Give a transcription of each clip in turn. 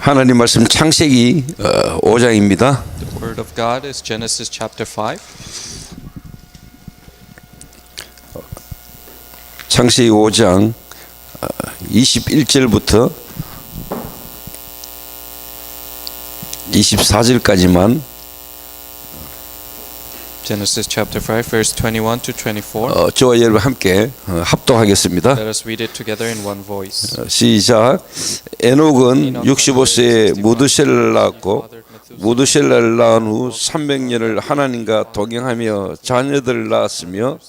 하나님 말씀 창세기 5장입니다. The word of God is Genesis chapter 5. 창세기 5장 21절부터 24절까지만 Genesis chapter 5 verse 21 to 24. 저와 여러분 함께 합독하겠습니다. Let us read it together in one voice. 시작. 에녹은 65세에 무드셀라를 낳았고 무드셀라를 낳은 후 300년을 하나님과 동행하며 자녀들을 낳았으며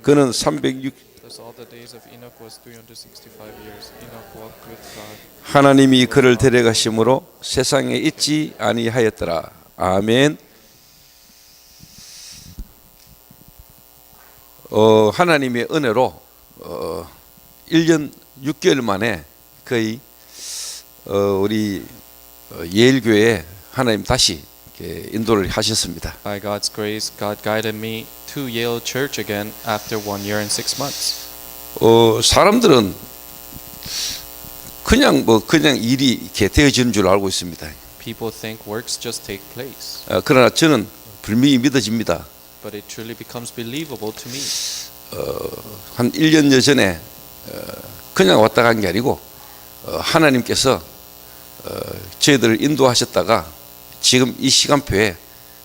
그는 306 Thus all the days of Enoch was 365 years. Enoch walked with God. 하나님이 그를 데려가심으로 세상에 있지 아니하였더라. 아멘. 하나님의 은혜로 1년 6개월 만에 거의 우리 예일교회에 하나님 다시 인도를 하셨습니다. By God's grace, God guided me to Yale Church again after 1 year and 6 months. 사람들은 그냥 일이 이렇게 되어지는 줄 알고 있습니다. People think works just take place, 그러나 저는 분명히 믿어집니다. but it truly becomes believable to me. 한 1년여 전에 그냥 왔다 간 게 아니고 하나님께서 저희들을 인도하셨다가 지금 이 시간표에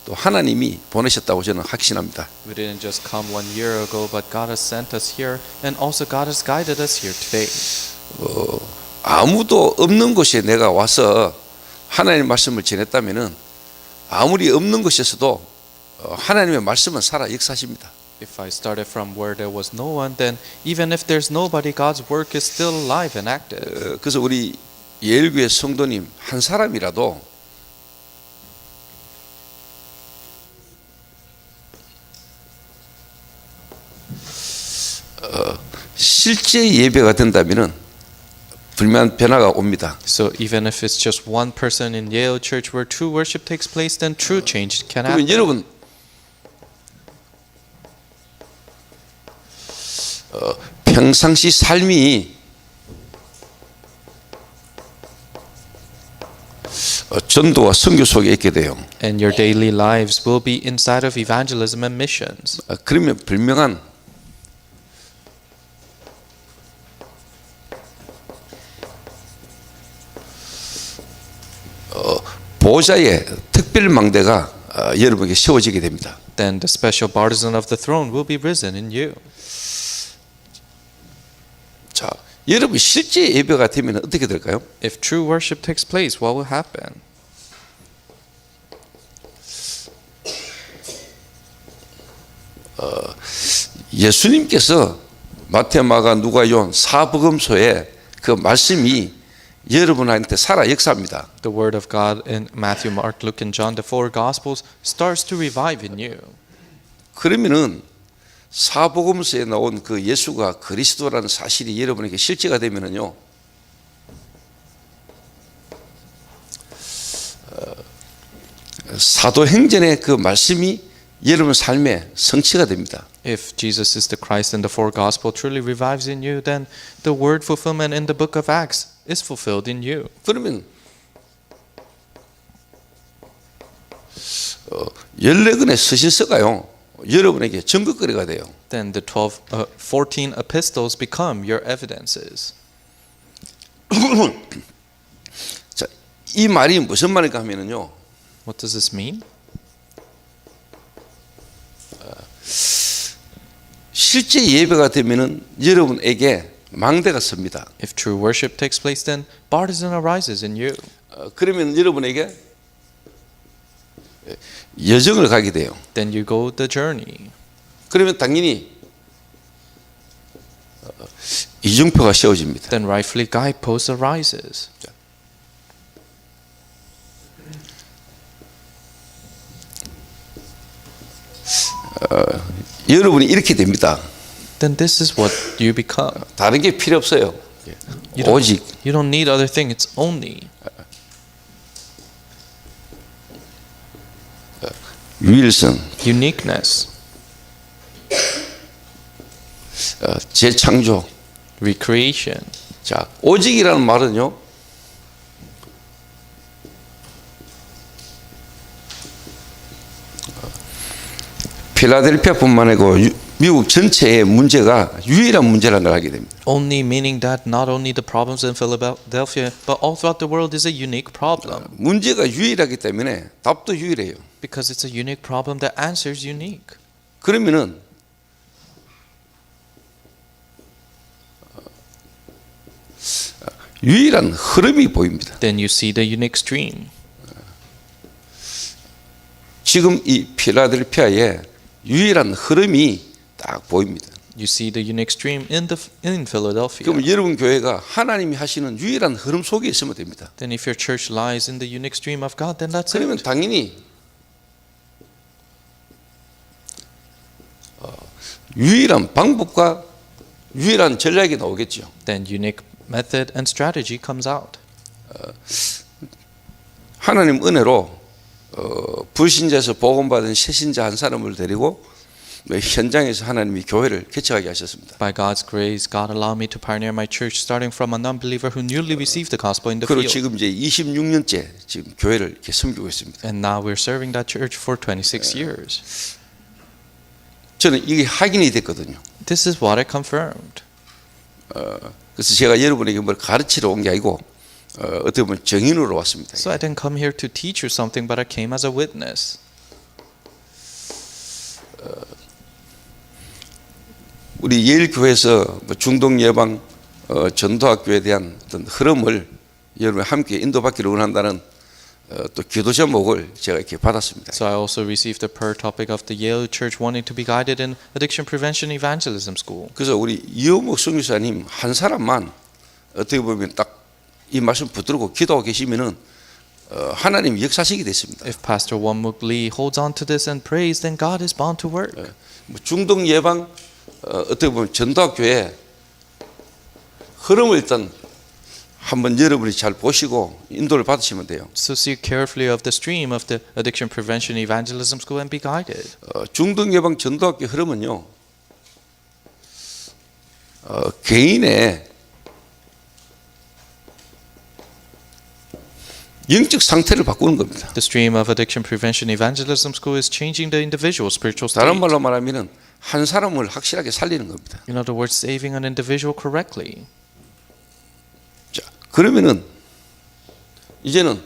또 하나님이 보내셨다고 저는 확신합니다. We didn't just come 1 year ago, but God has sent us here, and also God has guided us here today. 아무도 없는 곳에 내가 와서 하나님의 말씀을 전했다면은 아무리 없는 곳에서도 하나님의 말씀은 살아 역사하십니다. If I started from where there was no one, then even if there's nobody, God's work is still alive and active. 그래서 우리 예일교회 성도님 한 사람이라도 실제 예배가 된다면은 분명한 변화가 옵니다. So even if it's just one person in Yale Church where true worship takes place, then true change can 그러면 happen. 여러분 평상시 삶이 전도와 선교 속에 있게 돼요. And your daily lives will be inside of evangelism and missions. 그러면 분명한 보좌의 특별 망대가 여러분에게 세워지게 됩니다. Then the special partisan of the throne will be risen in you. 자, 여러분 실제 예배가 되면 어떻게 될까요? If true worship takes place, what will happen? 예수님께서 마태, 마가, 누가, 요한 사복음서에 그 말씀이 여러분한테 살아 역사합니다. The word of God in Matthew, Mark, Luke, and John, the four Gospels, starts to revive in you. 그러면은 사복음서에 나온 그 예수가 그리스도라는 사실이 여러분에게 실제가 되면은요, 사도행전의 그 말씀이 여러분 삶의 성취가 됩니다. If Jesus is the Christ and the four Gospel truly revives in you, then the word fulfillment in the book of Acts is fulfilled in you. 그러면 14권의 서신서가요 여러분에게 증거거리가 돼요. Then the 14 epistles become your evidences. 자, 이 말이 무슨 말인가 하면은요, What does this mean? 실제 예배가 되면은 여러분에게 망대가 섭니다. If true worship takes place, then partisan arises in you. 그러면 여러분에게 여정을 가게 돼요. Then you go the journey. 그러면 당연히 이중표가 세워집니다. Then rightfully guidepost arises. 여러분이 이렇게 됩니다. Then this is what you become. 다른 게 필요 없어요. 오직 You don't need other thing. It's only 유일성, uniqueness, 재창조. recreation. 자, 오직이라는 말은요, 필라델피아뿐만 아니고 미국 전체의 문제가 유일한 문제라는 걸 알게 됩니다. Only meaning that not only the problems in Philadelphia, but all throughout the world is a unique problem. 문제가 유일하기 때문에 답도 유일해요. Because it's a unique problem, the answer is unique. 그러면은 유일한 흐름이 보입니다. Then you see the unique stream. 지금 이 필라델피아의 유일한 흐름이 딱 보입니다. You see the unique stream in Philadelphia. 그럼 여러분 교회가 하나님이 하시는 유일한 흐름 속에 있으면 됩니다. Then if your church lies in the unique stream of God, then that's 그러면 it. 당연히 유일한 방법과 유일한 전략이 나오겠죠. Then unique method and strategy comes out. 하나님 은혜로 불신자에서 복음받은 새신자 한 사람을 데리고 현장에서 하나님이 교회를 개척하게 하셨습니다. By God's grace, God allowed me to pioneer my church starting from a non-believer who newly received the gospel in the 그리고 field. 지금 이제 26년째 지금 교회를 이렇게 섬기고 있습니다. And now we're serving that church for 26 years. 저는 이게 확인이 됐거든요. This is what I confirmed. 그래서 제가 여러분에게 뭘 가르치러 온 게 아니고 어떻게 보면 증인으로 왔습니다. So I didn't come here to teach you something, but I came as a witness. 우리 예일교회에서 중동 예방 전도학교에 대한 어떤 흐름을 여러분 함께 인도받기를 원한다는 또 기도 제목을 제가 이렇게 받았습니다. So I also received the prayer topic of the Yale Church wanting to be guided in addiction prevention evangelism school. 그래서 우리 이호목 선교사님 한 사람만 어떻게 보면 딱 이 말씀 붙들고 기도하고 계시면은 하나님 역사식이 됐습니다. If Pastor Wonmuk Lee holds on to this and prays, then God is bound to work. 중동 예방 어떻게 보면 전도학교의 흐름을 일단 한번 여러분이 잘 보시고 인도를 받으시면 돼요. So see carefully of the stream of the addiction prevention evangelism school and be guided. 중동 예방 전도학교 흐름은요. 개인의 영적 상태를 바꾸는 겁니다. The stream of addiction prevention evangelism school is changing the individual spiritual state. 다른 말로 말하면은 한 사람을 확실하게 살리는 겁니다. In other words, saving an individual correctly. 자, 그러면은 이제는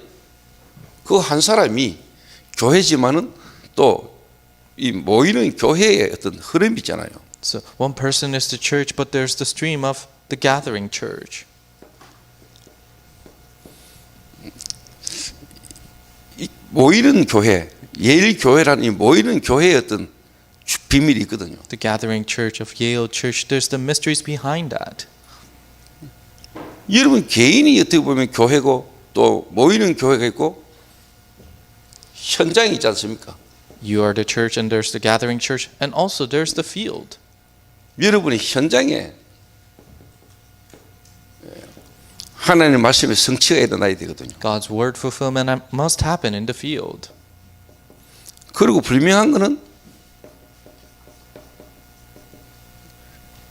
그 한 사람이 교회지만은 또 이 모이는 교회의 어떤 흐름이 있잖아요. So one person is the church, but there's the stream of the gathering church. 이 모이는 교회, 예일 교회라는 이 모이는 교회의 어떤 비밀이 있거든요. The gathering church of Yale Church, there's the mysteries behind that. 여러분 개인이 어떻게 보면 교회고 또 모이는 교회가 있고 현장이 있지 않습니까? You are the church and there's the gathering church and also there's the field. 여러분이 현장에 하나님의 말씀의 성취가 일어나야 되거든요. God's word fulfillment must happen in the field. 그리고 불명한 거는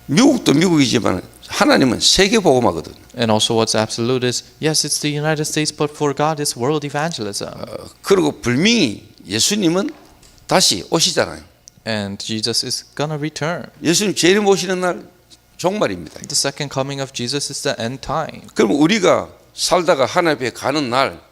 미국도 미국이지만 하나님은 세계 복음하거든. And also what's absolute is, yes, it's the United States, but for God it's world evangelism. 그리고 분명히 예수님은 다시 오시잖아요. And Jesus is gonna return. 예수님 재림 오시는 날 종말입니다. The second coming of Jesus is the end time. 그럼 우리가 살다가 하나님 앞에 가는 날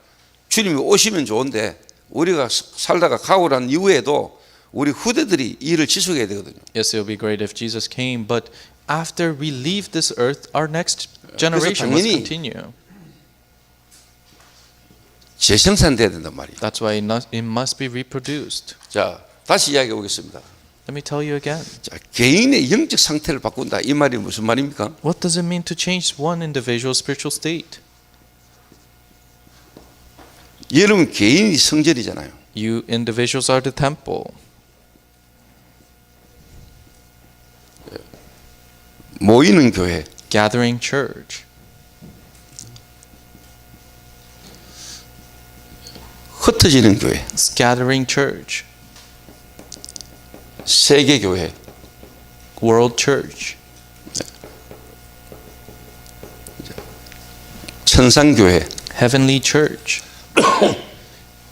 주님이 오시면 좋은데 우리가 살다가 가고 난 이후에도 우리 후대들이 이 일을 지속해야 되거든요. Yes, it would be great if Jesus came, but after we leave this earth, our next generation must 당연히 continue. 재생산돼야 된단 말이에요. That's why it must be reproduced. 자, 다시 이야기해 보겠습니다. Let me tell you again. 자, 개인의 영적 상태를 바꾼다. 이 말이 무슨 말입니까? What does it mean to change one individual's spiritual state? 여러분 개인이 성전이잖아요. You individuals are the temple. 모이는 교회, Gathering church. 흩어지는 교회, Scattering church. 세계 교회, World church. 천상 교회. Heavenly church.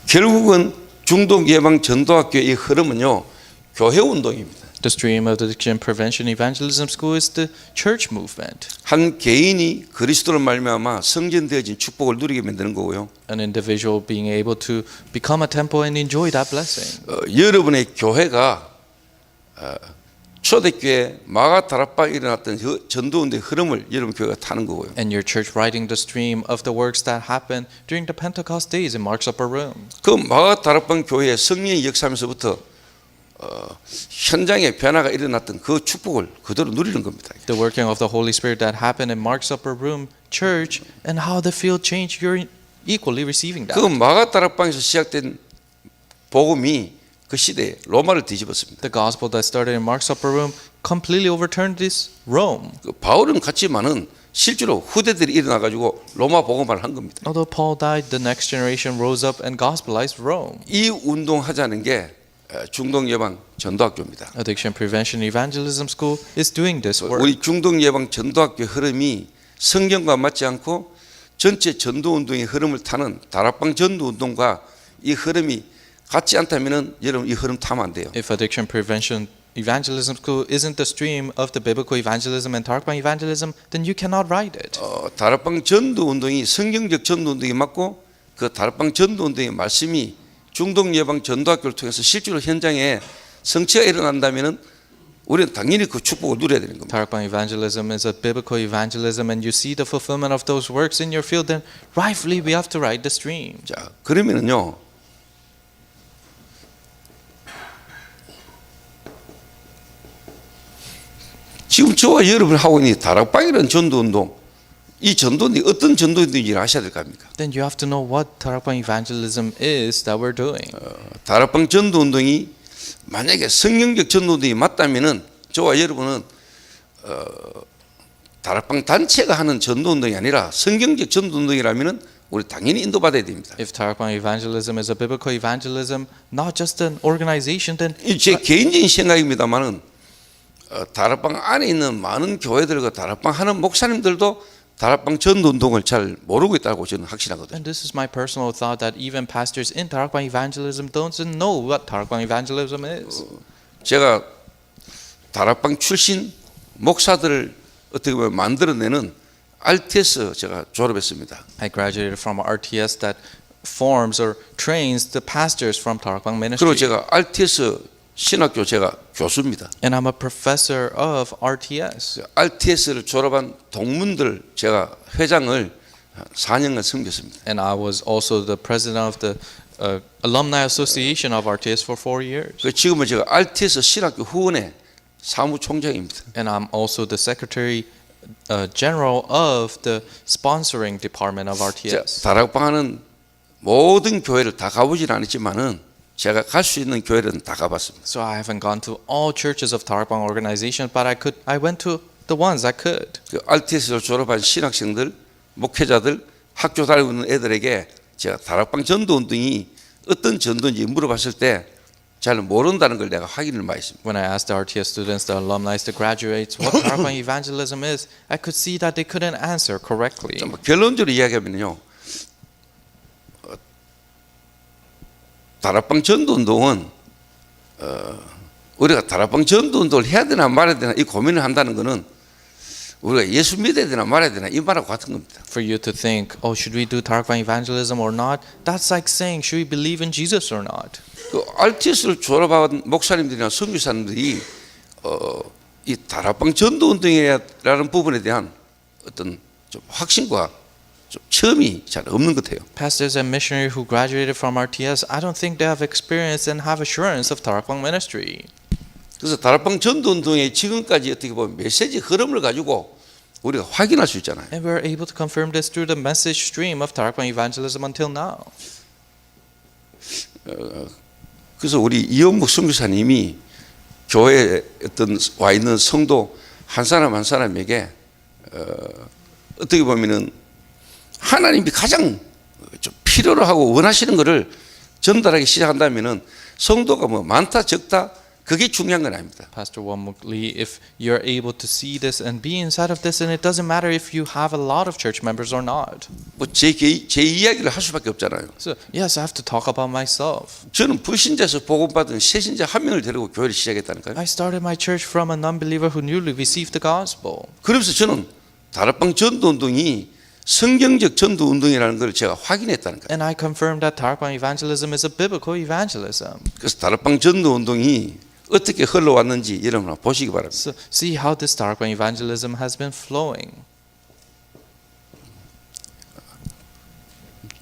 결국은 중동 예방 전도학교의 이 흐름은요. 교회 운동입니다. The stream of the Addiction Prevention Evangelism School is the church movement. 한 개인이 그리스도로 말미암아 성전되어진 축복을 누리게 만드는 거고요. An individual being able to become a temple and enjoy that blessing. 여러분의 교회가 초대교회 마가다락방에 일어났던 전도운동의 흐름을 여러분 교회가 타는 거고요. And your church riding the stream of the works that happened during the Pentecost days in Mark's upper room. 그 마가다락방 교회의 성령의 역사하면서부터 현장에 변화가 일어났던 그 축복을 그대로 누리는 겁니다. The working of the Holy Spirit that happened in Mark's upper room church and how the field changed, you're equally receiving that. 그 마가다락방에서 시작된 복음이 그 시대에 로마를 뒤집었습니다. The gospel that started in Mark's upper room completely overturned this Rome. 그 바울은 갔지만은 실제로 후대들이 일어나 가지고 로마 복음화를 한 겁니다. Although Paul died, the next generation rose up and gospelized Rome. 이 운동하자는 게 중동 예방 전도학교입니다. Addiction Prevention Evangelism School is doing this work. 우리 중동 예방 전도학교 흐름이 성경과 맞지 않고 전체 전도 운동의 흐름을 타는 다락방 전도 운동과 이 흐름이 같지 않다면은 여러분 이 흐름 타면 안 돼요. If Addiction Prevention Evangelism School isn't the stream of the biblical evangelism and Tarakbang evangelism, then you cannot ride it. 다락방 전도 운동이 성경적 전도 운동이 맞고 그 다락방 전도 운동의 말씀이 중동 예방 전도학교를 통해서 실제로 현장에 성취가 일어난다면은 우리는 당연히 그 축복을 누려야 되는 겁니다. Tarakbang evangelism is a biblical evangelism, and you see the fulfillment of those works in your field, then rightfully we have to ride the stream. 자, 그러면은요. 지금 저와 여러분이 하고 있는 다락방이라는 전도운동, 이 전도운동이 어떤 전도운동인지 아셔야 될 거 아닙니까? Then you have to know what Tarakbang evangelism is that we're doing. 다락방 전도운동이 만약에 성경적 전도운동이 맞다면은 저와 여러분은 다락방 단체가 하는 전도운동이 아니라 성경적 전도운동이라면은 우리 당연히 인도받아야 됩니다. If Tarakbang evangelism is a biblical evangelism, not just an organization, then 제 개인적인 생각입니다만은 다락방 안에 있는 많은 교회들과 다락방 하는 목사님들도 다락방 전도운동을 잘 모르고 있다고 저는 확신하거든요. and this is my personal thought that even pastors in Tarakbang evangelism don't know what Tarakbang evangelism is. 제가 다락방 출신 목사들을 어떻게 보면 만들어내는 RTS 제가 졸업했습니다. I graduated from RTS that forms or trains the pastors from Tarakbang 그리고 ministry. 제가 RTS 신학교 제가 교수입니다. And I'm a professor of RTS. RTS를 졸업한 동문들 제가 회장을 4년간 섬겼습니다. And I was also the president of the Alumni Association of RTS for 4 years. 지금은 제가 RTS 신학교 후원회 사무총장입니다. And I'm also the secretary general of the sponsoring department of RTS. 다락방하는 모든 교회를 다 가보진 않았지만은 제가 갈 수 있는 교회는 다 가봤습니다. So I haven't gone to all churches of Tarakbang organization, but I went to the ones I could. 그 RTS를 졸업한 신학생들, 목회자들, 학교 다니고 있는 애들에게 제가 다락방 전도운동이 어떤 전도인지 물어봤을 때 잘 모른다는 걸 내가 확인을 많이 했습니다. When I asked the RTS students, the alumni, the graduates, what Tarakbang evangelism is, I could see that they couldn't answer correctly. 결론적으로 이야기하면요, 다락방 전도운동은 우리가 다락방 전도운동을 해야 되나 말아야 되나 이 고민을 한다는 것은 우리가 예수 믿어야 되나 말아야 되나 이 말하고 같은 겁니다. For you to think, oh, should we do Tarakbang evangelism or not? That's like saying, should we believe in Jesus or not? 그 RTS를 졸업한 목사님들이나 선교사님들이 이 다락방 전도운동이라는 부분에 대한 어떤 좀 확신과 좀 처음이 잘 없는 것 같아요. Pastors and missionaries who graduated from RTS, I don't think they have experience and have assurance of Tarakbang ministry. 그래서 다락방 전도운동의 지금까지 어떻게 보면 메시지 흐름을 가지고 우리가 확인할 수 있잖아요. And we're able to confirm this through the message stream of Tarakbang evangelism until now. 그래서 우리 이현묵 선교사님이 교회에 어떤 와 있는 성도 한 사람 한 사람에게 어떻게 보면은 하나님이 가장 좀 필요로 하고 원하시는 것을 전달하기 시작한다면은 성도가 뭐 많다 적다 그게 중요한 건 아닙니다. Pastor Won-Muk Lee, if you're able to see this and be inside of this, and it doesn't matter if you have a lot of church members or not. 제 이야기를 할 수밖에 없잖아요. So yes, I have to talk about myself. 저는 불신자에서 복음받은 새신자 한 명을 데리고 교회를 시작했다니까요. I started my church from a non-believer who newly received the gospel. 그러면서 저는 다락방 전도운동이 성경적 전도운동이라는 걸 제가 확인했다니까요. And I confirmed that Darakbang evangelism is a biblical evangelism. 그래서 다락방 전도운동이 어떻게 흘러왔는지 여러분 보시기 바랍니다. So see how this Darakbang evangelism has been flowing.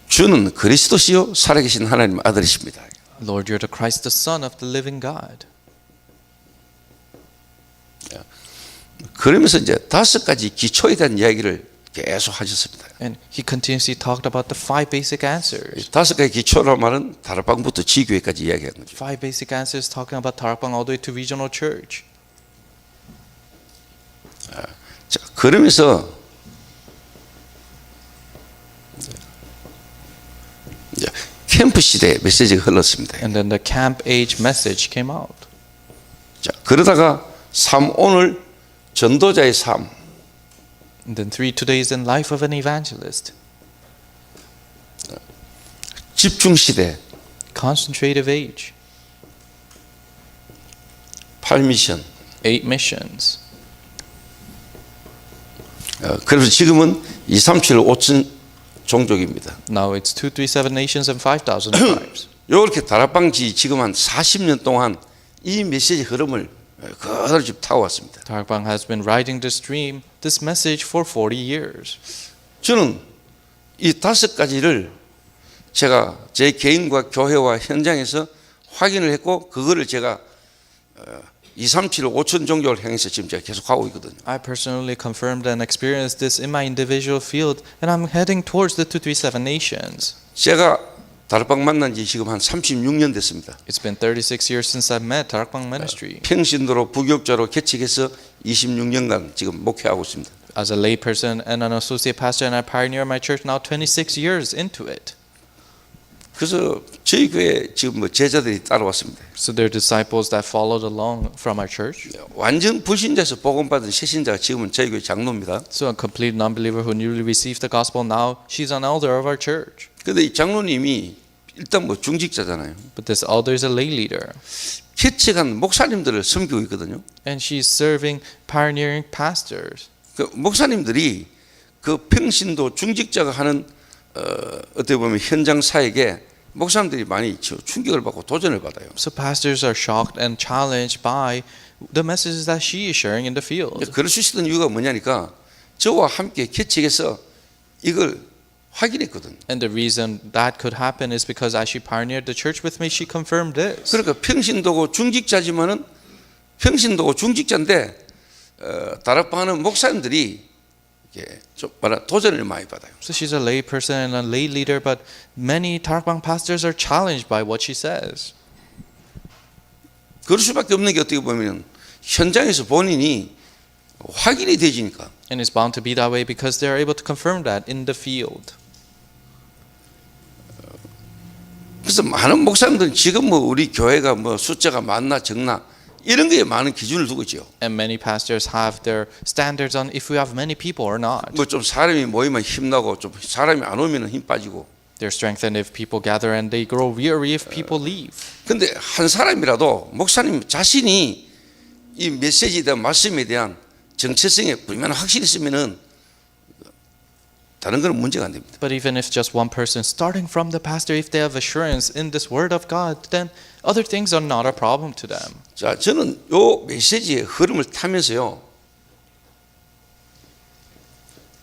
주는 그리스도시요 살아계신 하나님 아들이십니다. Lord, you're the Christ, the Son of the living God. 그러면서 이제 5가지 기초에 대한 이야기를 계속 하셨습니다. And he continuously talked about the 5 basic answers. 5가지 기초라는 말은 다락방부터 지교회까지 이야기하는 거죠. 5 basic answers talking about Darakbang all the way to regional church. 자, 그러면서 이제 캠프 시대 메시지가 흘렀습니다. And then the camp age message came out. 자, 그러다가 오늘 전도자의 삶, And then 3 today's in life of an evangelist. 집중 시대, Concentrative age. 8미션. 8 missions. 그래서 지금은 237 5천 종족입니다. Now it's 237 nations and 5,000 tribes. 이렇게 다락방지 지금 한 40년 동안 이 메시지 흐름을 그대로 지금 타고 왔습니다. Darakbang has been riding the stream, this message for 40 years. 저는 이 5가지를 제가 제 개인과 교회와 현장에서 확인을 했고 그거를 제가 237 5천 종족을 향해서 지금 제가 계속 하고 있거든요. I personally confirmed and experienced this in my individual field, and I'm heading towards the 237 nations. 제가 다락방 만난 지 지금 한 36년 됐습니다. It's been 36 years since I met Darakbang ministry. 평신도로 부교육자로 개척해서 26년간 지금 목회하고 있습니다. As a layperson and an associate pastor, and I pioneer my church now 26 years into it. 그래서 저희 교회 지금 뭐 제자들이 따라왔습니다. So there are disciples that followed along from our church. 완전 불신자에서 복음받은 새신자가 지금은 저희 교회 장로입니다. So a complete non-believer who newly received the gospel, now she's an elder of our church. 근데 이 장로님이 일단 뭐 중직자잖아요. But this elder is a lay leader. 개척한 목사님들을 섬기고 있거든요. And she's serving pioneering pastors. 그 목사님들이 그 평신도 중직자가 하는 어떻게 보면 현장 사역에 목사님들이 많이 충격을 받고 도전을 받아요. So pastors are shocked and challenged by the messages that she is sharing in the field. 그럴 수 있었던 이유가 뭐냐니까 저와 함께 개척해서 이걸 확인했거든요. And the reason that could happen is because as she pioneered the church with me, she confirmed this. 그러니까 평신도고 중직자지만은 평신도고 중직자인데 다락방하는 목사님들이 이렇게 좀 도전을 많이 받아요. So she's a lay person and a lay leader, but many Darakbang pastors are challenged by what she says. 그럴 수밖에 없는 게 어떻게 보면 현장에서 본인이 확인이 되지니까. And it's bound to be that way because they are able to confirm that in the field. 그래서 많은 목사님들은 지금 뭐 우리 교회가 뭐 숫자가 많나 적나 이런 거에 많은 기준을 두고 있죠. And many pastors have their standards on if we have many people or not. 뭐 좀 사람이 모이면 힘나고 좀 사람이 안 오면 힘 빠지고. They're strengthened if people gather and they grow weary if people leave. 근데 한 사람이라도 목사님 자신이 이 메시지에 대한 말씀에 대한 정체성에 분명한 확신이 있으면은 다른 건 문제가 안 됩니다. But even if just one person, starting from the pastor, if they have assurance in this word of God, then other things are not a problem to them. 자, 저는 요 메시지의 흐름을 타면서요.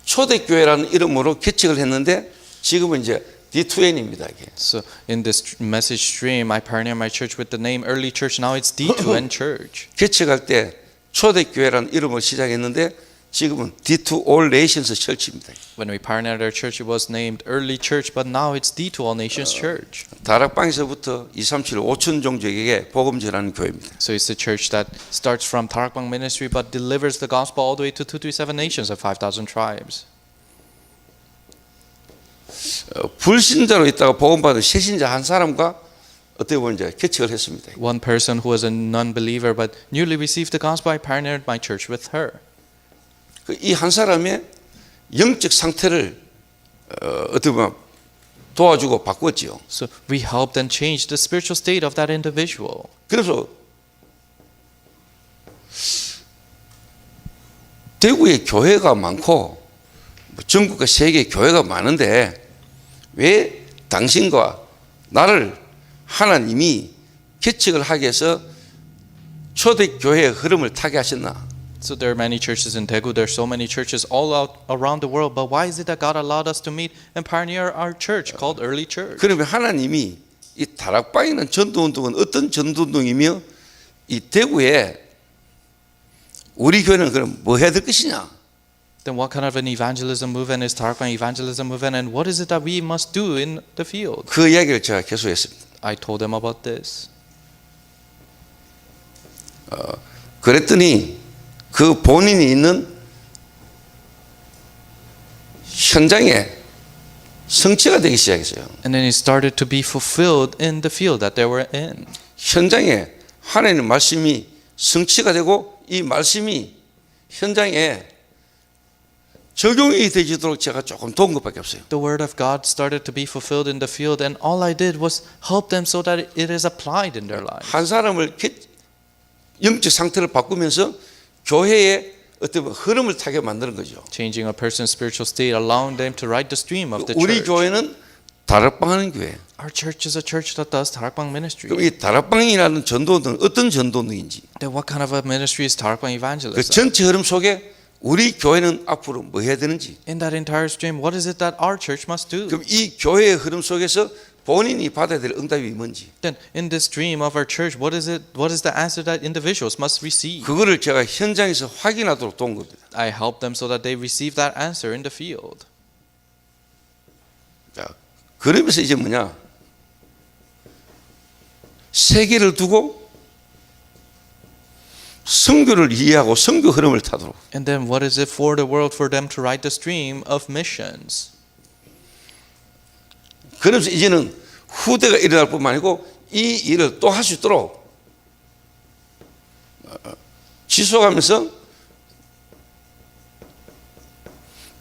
초대교회라는 이름으로 개척을 했는데 지금은 이제 D2N입니다. 이게. So in this message stream, I pioneer my church with the name Early Church. Now it's D2N Church. 개척할 때 초대교회라는 이름을 시작했는데 지금은 D2 All Nations Church입니다. When we pioneered our church, it was named Early Church, but now it's D2 All Nations Church. 다락방에서부터 237 5천 종족에게 복음 전하는 교회입니다. So it's the church that starts from Darakbang ministry, but delivers the gospel all the way to 237 nations of 5,000 tribes. 불신자로 있다가 복음 받은 새신자 한 사람과 어떻게 보면 이제 개척을 했습니다. One person who was a non-believer but newly received the gospel, I partnered my church with her. 이 한 사람의 영적 상태를 어떻게 보면 도와주고 바꾸었지요. So we helped and changed the spiritual state of that individual. 그래서 대구에 교회가 많고 전국과 세계에 교회가 많은데 왜 당신과 나를 하나님이 개척을 하게 해서 초대교회의 흐름을 타게 하셨나? So there are many churches in Daegu. There are so many churches all out around the world. But why is it that God allowed us to meet and pioneer our church called Early Church? 그러면 하나님이 이 다락방에 있는 전도운동은 어떤 전도운동이며 이 대구에 우리 교회는 그럼 뭐 해야 될 것이냐? Then what kind of an evangelism movement is Tarakbang evangelism movement, and what is it that we must do in the field? 그 이야기를 제가 계속했습니다. I told them about this. 그랬더니 그 본인이 있는 현장에 성취가 되기 시작했어요. And then it started to be fulfilled in the field that they were in. 현장에 하나님의 말씀이 성취가 되고 이 말씀이 현장에 적용이 되지도록 제가 조금 도운 것밖에 없어요. The word of God started to be fulfilled in the field, and all I did was help them so that it is applied in their lives. 한 사람을 영적 상태를 바꾸면서 교회의 어떤 흐름을 타게 만드는 거죠. Changing a person's spiritual state, allowing them to ride the stream of the 우리 church. 교회는 다락방하는 교회. Our church is a church that does Tarakbang ministry. 그럼 이 다락방이라는 전도는 어떤 전도인지 Then what kind of a ministry is Tarakbang 그 evangelism? 전체 흐름 속에 우리 교회는 앞으로 뭐 해야 되는지 In that entire stream, what is it that our church must do? 그럼 이 교회의 흐름 속에서 본인이 받아야 될 응답이 뭔지 Then in this stream of our church, what is the answer that individuals must receive? 그거를 제가 현장에서 확인하도록 도운 겁니다. I help them so that they receive that answer in the field. 자, 그러면서 이제 뭐냐 세계를 두고 선교를 이해하고 선교 흐름을 타도록 And then what is it for the world for them to ride the stream of missions? 그러면서 이제는 후대가 일어날 뿐만 아니고 이 일을 또 할 수 있도록 지속하면서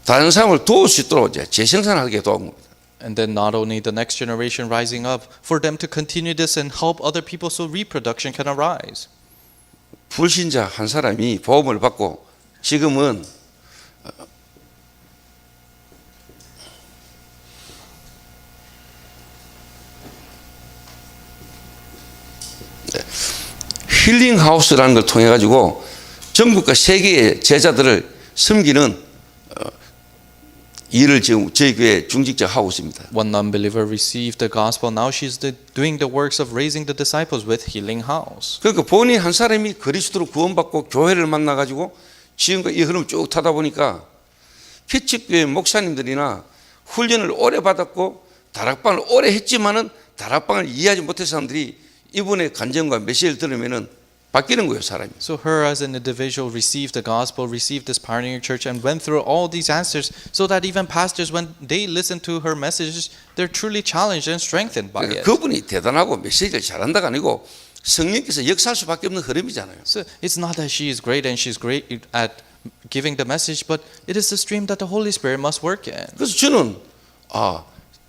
다른 사람을 도울 수 있도록 이제 재생산하게 도운 겁니다. And then not only the next generation rising up, for them to continue this and help other people so reproduction can arise. 불신자 한 사람이 보험을 받고 지금은 힐링하우스라는 걸 통해 가지고 전국과 세계의 제자들을 섬기는 일을 지금 저희 교회 중직자 하고 있습니다. One non-believer received the gospel. Now she's doing the works of raising the disciples with Healing House. 그러니까 본인 한 사람이 그리스도로 구원받고 교회를 만나 가지고 지금과 이 흐름 쭉 타다 보니까 개척교회 목사님들이나 훈련을 오래 받았고 다락방을 오래 했지만은 다락방을 이해하지 못한 사람들이 이분의 간증과 메시지를 들으면은 바뀌는 거예요, 사람이. So her as an individual received the gospel, received this pioneering church, and went through all these answers so that even pastors, when they listen to her messages, they're truly challenged and strengthened by it. 그분이 대단하고 메시지를 잘한다가 아니고 성령께서 역사할 수밖에 없는 흐름이잖아요. So it's not that she is great and she's great at giving the message, but it is the stream that the Holy Spirit must work in. 그래서 저는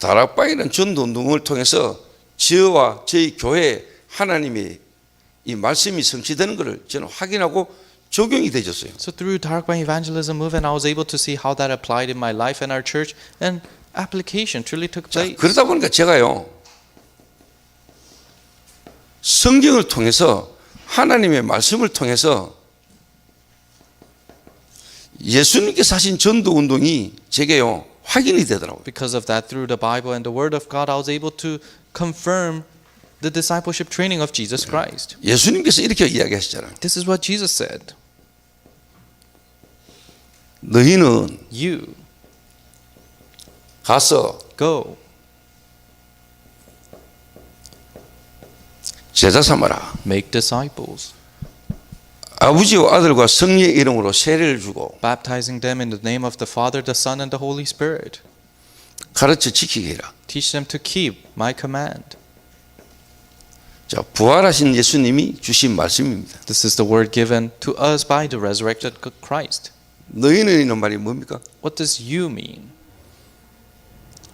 다락방이라는 전도운동을 통해서 저와 저희 교회 하나님의 이 말씀이 성취되는 것을 저는 확인하고 적용이 되졌어요. So through Tarakbang evangelism movement, I was able to see how that applied in my life and our church, and application truly took place. 그러다 보니까 제가요 성경을 통해서 하나님의 말씀을 통해서 예수님께서 하신 전도 운동이 제게요 확인이 되더라고요. Because of that, through the Bible and the Word of God, I was able to confirm the discipleship training of Jesus Christ. 예수님께서 이렇게 이야기하시잖아요. This is what Jesus said. 너희는 You 가서 go 제자 삼아라. make disciples, 아버지와 아들과 성령의 이름으로 세례를 주고 baptizing them in the name of the Father, the Son, and the Holy Spirit. 가르쳐 지키게 해라. Teach them to keep my command. 자, 부활하신 예수님이 주신 말씀입니다. This is the word given to us by the resurrected Christ. 너희는이란 말이 뭡니까? What does you mean?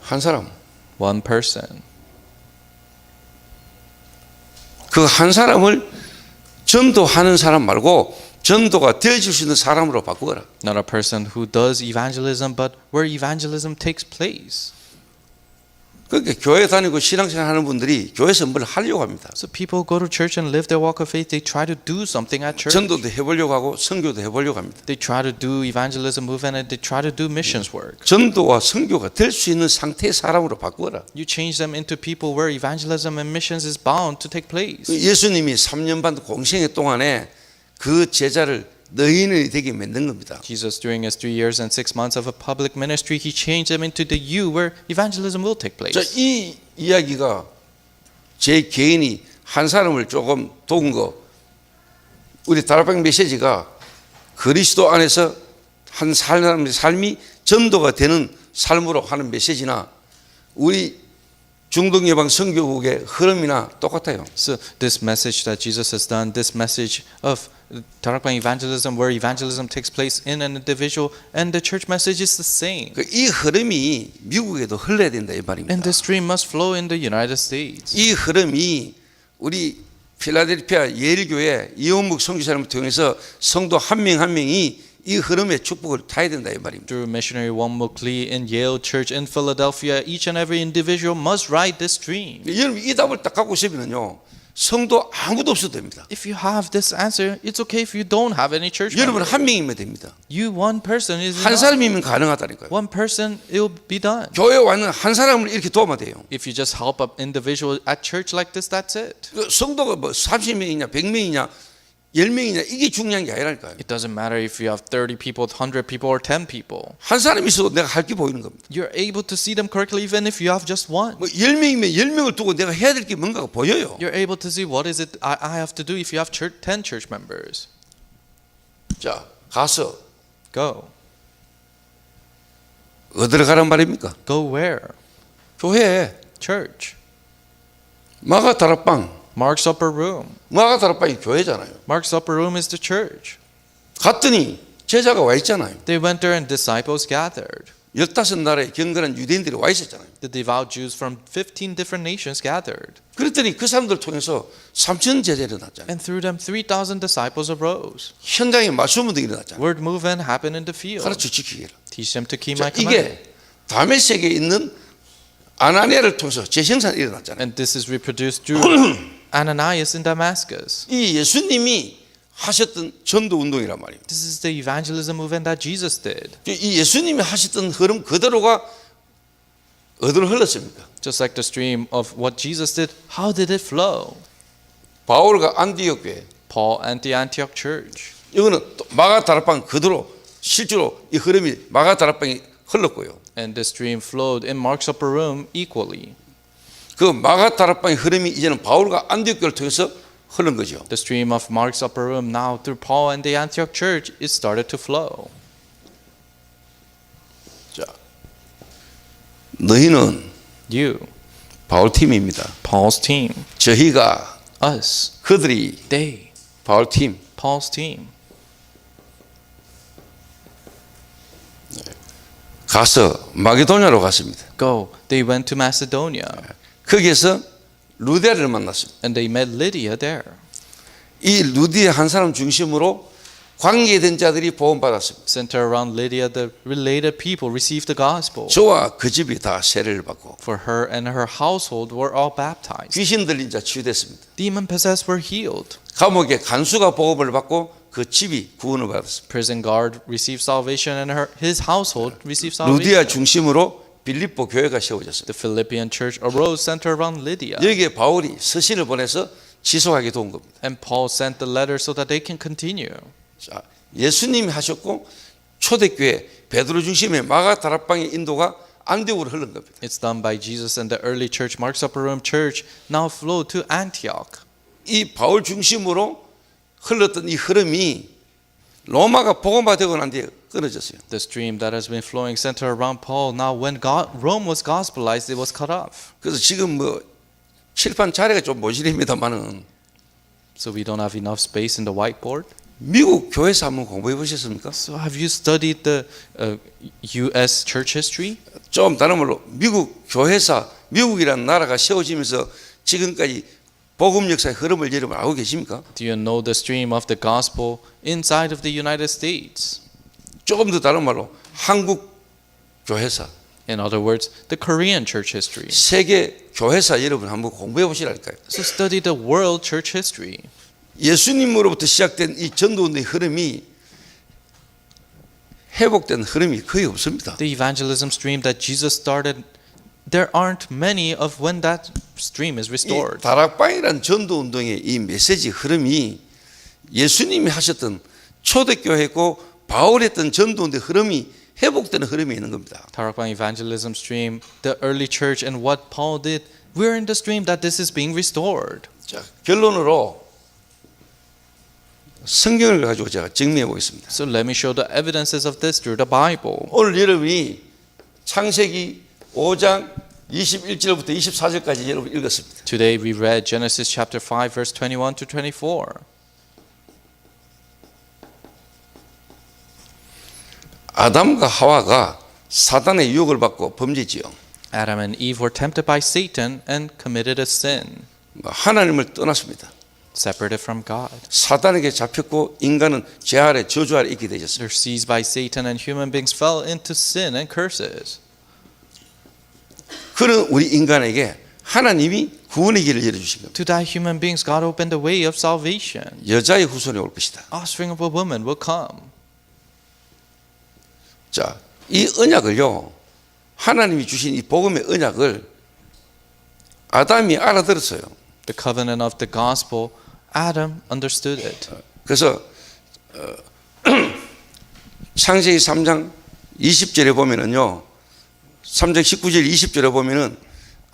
한 사람. One person. 그 한 사람을 전도하는 사람 말고 전도가 되어줄 수 있는 사람으로 바꾸어라. Not a person who does evangelism, but where evangelism takes place. 그러니까 교회 다니고 신앙생활 하는 분들이 교회에서 뭘 하려고 합니다. So people go to church and live their walk of faith. They try to do something at church. 전도도 해보려고 하고 선교도 해보려고 합니다. They try to do evangelism movement and they try to do missions work. 전도와 선교가 될 수 있는 상태의 사람으로 바꾸어라. You change them into people where evangelism and missions is bound to take place. 예수님이 3년 반 공생의 동안에 그 제자를 너희는 되게 만든 겁니다. Jesus, during his 3 years and 6 months of a public ministry, he changed them into the you where evangelism will take place. 자, 이 이야기가 제 개인이 한 사람을 조금 도운 거, 우리 다락방 메시지가 그리스도 안에서 한 사람의 삶이 전도가 되는 삶으로 하는 메시지나 우리 중동 예방 선교국의 흐름이나 똑같아요. So this message that Jesus has done, this message of Tarakbang evangelism, where evangelism takes place in an individual, and the church message is the same. 이 흐름이 미국에도 흘러야 된다 이 말입니다. And this stream must flow in the United States. 이 흐름이 우리 필라델피아 예일교회 이원묵 선교사님을 통해서 성도 한 명 한 명이 이 흐름의 축복을 타야 된다 이 말입니다. Through missionary Wonmuk Lee in Yale Church in Philadelphia, each and every individual must ride this stream. 여러분 이 답을 딱 갖고 있으면요 성도 아무도 없어도 됩니다. If you have this answer, it's okay if you don't have any church 여러분 members. 한 명이면 됩니다. You one person is 한 enough. 사람이면 가능하다니까요. One person, it will be done. 교회 와는 한 사람을 이렇게 도와야 돼요. If you just help an individual at church like this, that's it. 그 성도가 뭐 30명이냐 100명이냐 10명이냐 이게 중요한 게 아니라니까요. It doesn't matter if you have 30 people, 100 people, or 10 people. 한 사람이 있어도 내가 할 게 보이는 겁니다. You're able to see them correctly even if you have just one. 뭐 10명이면 10명을 두고 내가 해야 될 게 뭔가가 보여요. You're able to see what is it I have to do if you have 10 church members. 자, 가서 Go. 어디로 가란 말입니까? Go where? 교회에 Church. 마가 다락방 Mark's upper room. 마가 다락방이 교회잖아요. Mark's upper room is the church. 갔더니 제자가 와 있잖아요. They went there and disciples gathered. 15나라의 경건한 유대인들이 와 있었잖아요. The devout Jews from 15 different nations gathered. 그랬더니 그 사람들 통해서 3천 제자 일어났잖아요. And through them 3,000 disciples arose. 현장에 말씀도 일어났잖아요. Word movement happened in the field. 가르쳐 지키기를. Teach them to keep 자, my commandment. 이게 다메섹에 있는 아나니아를 통해서 재생산이 일어났잖아요. And this is reproduced through Ananias in Damascus. 이 예수님이 하셨던 전도 운동이란 말이에요. This is the evangelism movement that Jesus did. 이 예수님이 하셨던 흐름 그대로가 어디로 흘렀습니까? Just like the stream of what Jesus did, how did it flow? 바울과 안디옥 교회. Paul and the Antioch church. 이거는 또 마가 다락방 그대로 실제로 이 흐름이 마가 다락방이 흘렀고요. And the stream flowed in Mark's upper room equally. 그 마가 다락방의 흐름이 이제는 바울과 안디옥 교회를 통해서 흐른 거죠. The stream of Mark's upper room now through Paul and the Antioch church it started to flow. 자, 너희는 You, 바울 팀입니다. Paul's team. 저희가 Us, 그들이 they, 바울 팀. Paul's team. 가서 마게도냐로 갔습니다. Go. They went to Macedonia 거기에서 루디아를 만났습니다. and they met Lydia there. 이 루디아 한 사람 중심으로 관계된 자들이 보험받았습니다. Center around Lydia, the related people received the gospel. 저와 그 집이 다 세례를 받고 For her and her household were all baptized. 귀신 들린 자 치유됐습니다. Demon possessed were healed. 감옥에 간수가 보험을 받고 그 집이 구원을 받았습니다. Prison guard received salvation and his household received 루디아 salvation. 중심으로 빌립보 교회가 세워졌습니다. The Philippian church arose center around Lydia. 여기에 바울이 서신을 보내서 지속하게 도운 겁니다. And Paul sent the letter so that they can continue. 자, 예수님이 하셨고 초대교회 베드로 중심의 마가 다락방의 인도가 안디옥으로 흐른 겁니다. It's done by Jesus and the early church, Mark's upper room church, now flow to Antioch. 이 바울 중심으로 흘렀던 이 흐름이 로마가 복음화되고 난 뒤에 끊어졌어요. The stream that has been flowing center around Paul, now when Rome was gospelized, it was cut off. 그래서 지금 뭐 칠판 자리가 좀 모자랍니다만은 So we don't have enough space in the whiteboard. 미국 교회에서 한번 공부해 보셨습니까? So have you studied the U.S. church history? 좀 다른 말로 미국 교회사, 미국이라는 나라가 세워지면서 지금까지 복음 역사의 흐름을 여러분 알고 계십니까? Do you know the stream of the gospel inside of the United States? 조금 더 다른 말로 한국 교회사, In other words, the Korean church history. 세계 교회사 여러분 한번 공부해 보시라니까요. So study the world church history. 예수님으로부터 시작된 이 전도운동의 흐름이 회복된 흐름이 거의 없습니다. The evangelism stream that Jesus started, there aren't many of when that stream is 이 restored. 다락방이라는 전도운동의 이 메시지 흐름이 예수님이 하셨던 초대교회고 바울이 했던 전도운동의 흐름이 회복되는 흐름이 있는 겁니다. Tarakbang evangelism stream, the early church and what Paul did, we're in the stream that this is being restored. 자, 결론으로 성경을 가지고 제가 증명해 보겠습니다. So let me show the evidences of this through the Bible. 오늘 여러분이 창세기 5장 21절부터 24절까지 여러분 읽었습니다. Today we read Genesis chapter 5 verse 21 to 24. 아담과 하와가 사단의 유혹을 받고 범죄지요. Adam and Eve were tempted by Satan and committed a sin, 하나님을 떠났습니다. separated from God. 사단에게 잡혔고 인간은 죄 아래 저주 아래 있게 되셨습니다. They're seized by Satan and human beings fell into sin and curses. 그런 우리 인간에게 하나님이 구원의 길을 열어주신 겁니다. To that human beings, God opened the way of salvation. 여자의 후손이 올 것이다. Offspring of a woman will come. 자, 이 언약을요, 하나님이 주신 이 복음의 언약을 아담이 알아들었어요. The covenant of the gospel, Adam understood it. 그래서 창세기 3장 20절에 보면은요, 3장 19절 20절에 보면은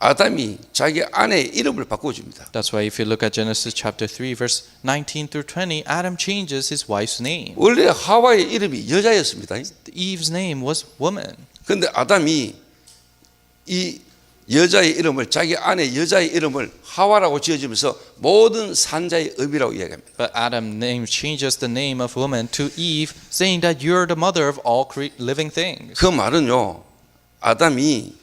아담이 자기 아내의 이름을 바꿔줍니다. That's why if you look at Genesis chapter 3 verse 19 through 20, Adam changes his wife's name. 원래 하와의 이름이 여자였습니다. Eve's name was woman. 그런데 아담이 이 여자의 이름을 자기 아내 여자의 이름을 하와라고 지어주면서 모든 산자의 의미라고 이야기합니다. But Adam changes the name of woman to Eve, saying that you're the mother of all living things. 그 말은요, 아담이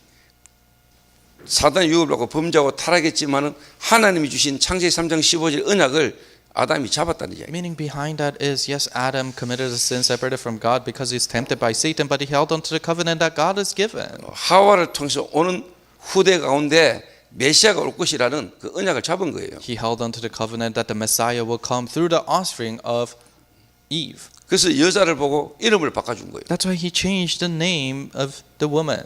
사단의 유혹을 받고 범죄하고 타락했지만은 하나님이 주신 창세기 3장 15절 언약을 아담이 잡았다는 이야기. Meaning behind that is, yes, Adam committed a sin separated from God because he's tempted by Satan, but he held on to the covenant that God has given. 하와를 통해서 오는 후대 가운데 메시아가 올 것이라는 그 언약을 잡은 거예요. He held on to the covenant that the Messiah will come through the offspring of Eve. 그래서 여자를 보고 이름을 바꿔준 거예요. That's why he changed the name of the woman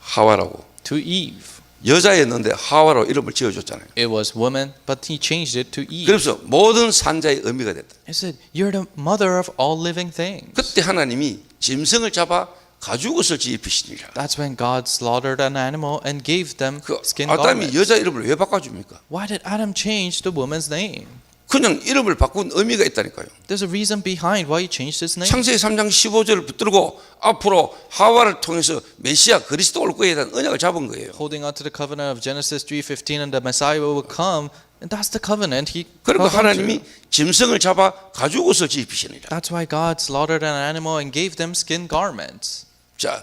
하와라고. to Eve. 여자였는데 하와로 이름을 지어줬잖아요. It was woman, but he changed it to Eve. 그래서 모든 산자의 의미가 됐다. He said, you're the mother of all living things. 그때 하나님이 짐승을 잡아 가죽옷을 입히시니라. That's when God slaughtered an animal and gave them 그 skin 아담이 garments. 여자 이름을 왜 바꿔줍니까? Why did Adam change the woman's name? 그냥 이름을 바꾼 의미가 있다니까요. There's a reason behind why he changed his name. 창세기 3장 15절을 붙들고 앞으로 하와를 통해서 메시아 그리스도 올 거에 대한 언약을 잡은 거예요. Holding on to the covenant of Genesis 3:15 and the Messiah will come, and that's the covenant he 그리고 held on 하나님이 to. 짐승을 잡아 가죽옷을 입히시니라. That's why God slaughtered an animal and gave them skin garments. 자,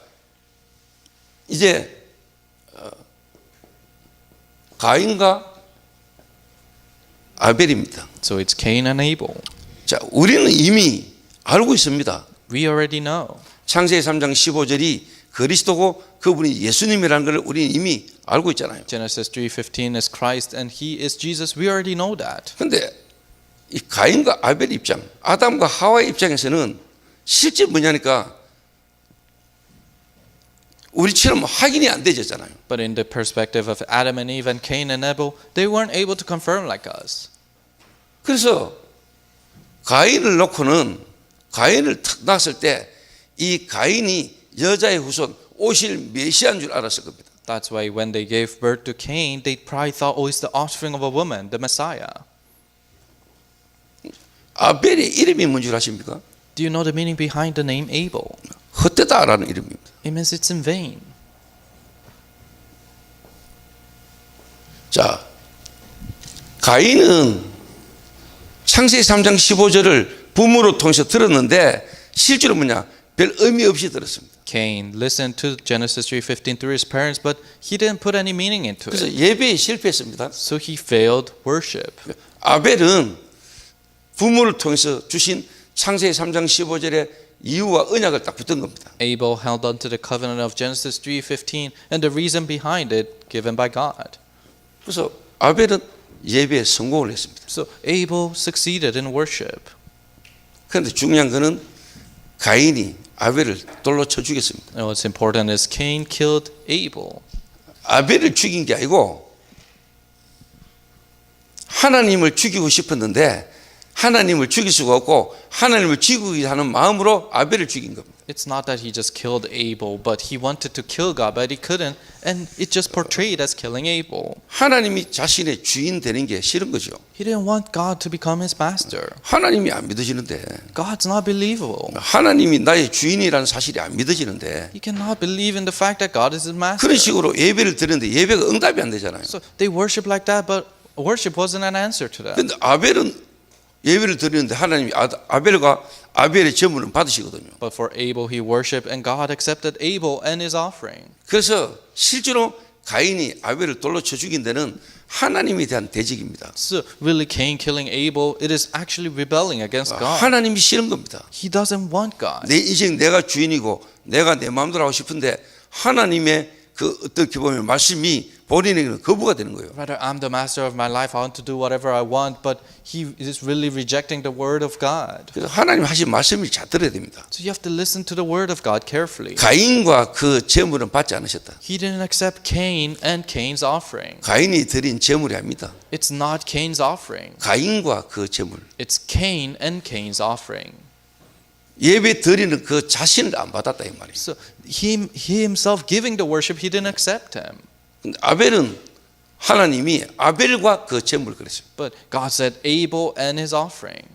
이제 가인과 아벨입니다. So it's Cain and Abel. 자, 우리는 이미 알고 있습니다. We already know. 창세기 3장 15절이 그리스도고 그분이 예수님이라는 걸 우리는 이미 알고 있잖아요. Genesis 3:15 is Christ and he is Jesus. We already know that. 그런데 이 가인과 아벨 입장, 아담과 하와의 입장에서는 실제 뭐냐니까 우리처럼 확인이 안 되잖아요. But in the perspective of Adam and Eve and Cain and Abel, they weren't able to confirm like us. 그래서 가인을 놓고는 가인을 탁 낳았을 때 이 가인이 여자의 후손 오실 메시아인 줄 알았을 겁니다. That's why when they gave birth to Cain, they probably thought, oh, it's the offspring of a woman, the Messiah. 아벨의 이름이 뭔 줄 아십니까? Do you know the meaning behind the name Abel? 헛되다라는 이름입니다. It means it's in vain. 자, 가인은 창세기 3장 15절을 부모로 통해서 들었는데 실제로 뭐냐? 별 의미 없이 들었습니다. Cain listened to Genesis 3:15 through his parents, but he didn't put any meaning into 그래서 it. 예배에 실패했습니다. So he failed worship. 아벨은 부모를 통해서 주신 창세기 3장 15절의 이유와 언약을 딱 붙든 겁니다. Abel held on to the covenant of Genesis 3:15 and the reason behind it given by God. 그래서 아벨은 예배에 성공을 했습니다. So Abel succeeded in worship. 그런데 중요한 것은 가인이 아벨을 돌로 쳐 죽였습니다. And what's important is Cain killed Abel. 아벨을 죽인 게 아니고 하나님을 죽이고 싶었는데 하나님을 죽일 수가 없고 하나님을 죽이기 하는 마음으로 아벨을 죽인 겁니다. It's not that he just killed Abel, but he wanted to kill God, but he couldn't, and it just portrayed as killing Abel. 하나님이 자신의 주인 되는 게 싫은 거죠. He didn't want God to become his master. 하나님이 안 믿어지는데 God's not believable. 하나님이 나의 주인이라는 사실이 안 믿어지는데 He cannot believe in the fact that God is his master. 그런 식으로 예배를 드렸는데 예배가 응답이 안 되잖아요. So they worship like that, but worship wasn't an answer to that. 그런데 아벨은 예배를 드리는데 하나님이 아벨과 아벨의 제물은 받으시거든요. But for Abel he worshipped, and God accepted Abel and his offering. 그래서 실제로 가인이 아벨을 돌로 쳐 죽인 데는 하나님에 대한 대적입니다. So really Cain killing Abel, it is actually rebelling against God. 하나님이 싫은 겁니다. He doesn't want God. 내 인생 내가 주인이고 내가 내 마음대로 하고 싶은데 하나님의 그 어떻게 보면 말씀이 본인에게는 거부가 되는 거예요. Rather, I'm the master of my life. I want to do whatever I want, but he is really rejecting the word of God. 그래서 하나님 하신 말씀을 잘 들어야 됩니다. So you have to listen to the word of God carefully. 가인과 그 제물은 받지 않으셨다. He didn't accept Cain and Cain's offering. 가인이 드린 제물이 아닙니다. It's not Cain's offering. 가인과 그 제물. It's Cain and Cain's offering. 예배 드리는 그 자신을 안 받았다 이 말이에요. So he himself giving the worship, he didn't accept him. 근데 아벨은 하나님이 아벨과 그 제물 그랬어요. But God said Abel and his offering.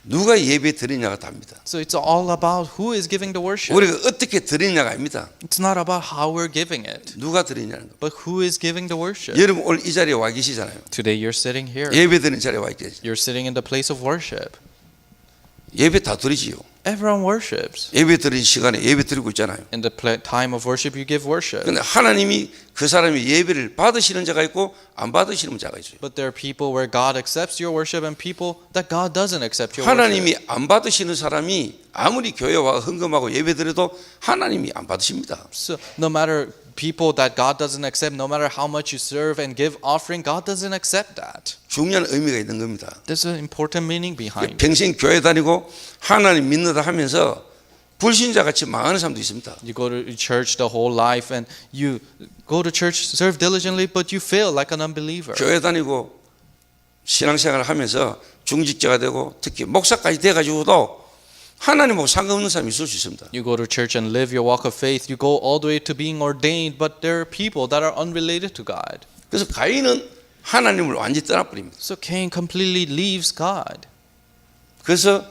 누가 예배 드리냐가 답니다. So it's all about who is giving the worship. 우리가 어떻게 드리냐가 아닙니다. It's not about how we're giving it, 누가 드리냐는 거. but who is giving the worship. 여러분 오늘 이 자리에 와 계시잖아요. Today you're sitting here. 예배 드리는 자리에 와 계시. You're sitting in the place of worship. 예배 다 드리지요. Everyone worships. 예배 드리는 시간에 예배 드리고 있잖아요. In the time of worship, you give worship. 그런데 하나님이 그 사람이 예배를 받으시는 자가 있고 안 받으시는 자가 있어요. But there are people where God accepts your worship and people that God doesn't accept your worship. 하나님이 안 받으시는 사람이 아무리 교회 와 헌금하고 예배 드려도 하나님이 안 받으십니다. So no matter people that God doesn't accept, no matter how much you serve and give offering, God doesn't accept that. 중요한 의미가 있는 겁니다. There's an important meaning behind it. 평생 교회 다니고 하나님 믿는다 하면서 불신자 같이 망하는 사람도 있습니다. You go to church the whole life and you go to church, serve diligently, but you fail like an unbeliever. 교회 다니고 신앙생활을 하면서 중직자가 되고 특히 목사까지 돼가지고도 하나님하고 상관없는 사람이 있을 수 있습니다. You go to church and live your walk of faith. You go all the way to being ordained, but there are people that are unrelated to God. 그래서 가인은 하나님을 완전히 떠나버립니다. So Cain completely leaves God. 그래서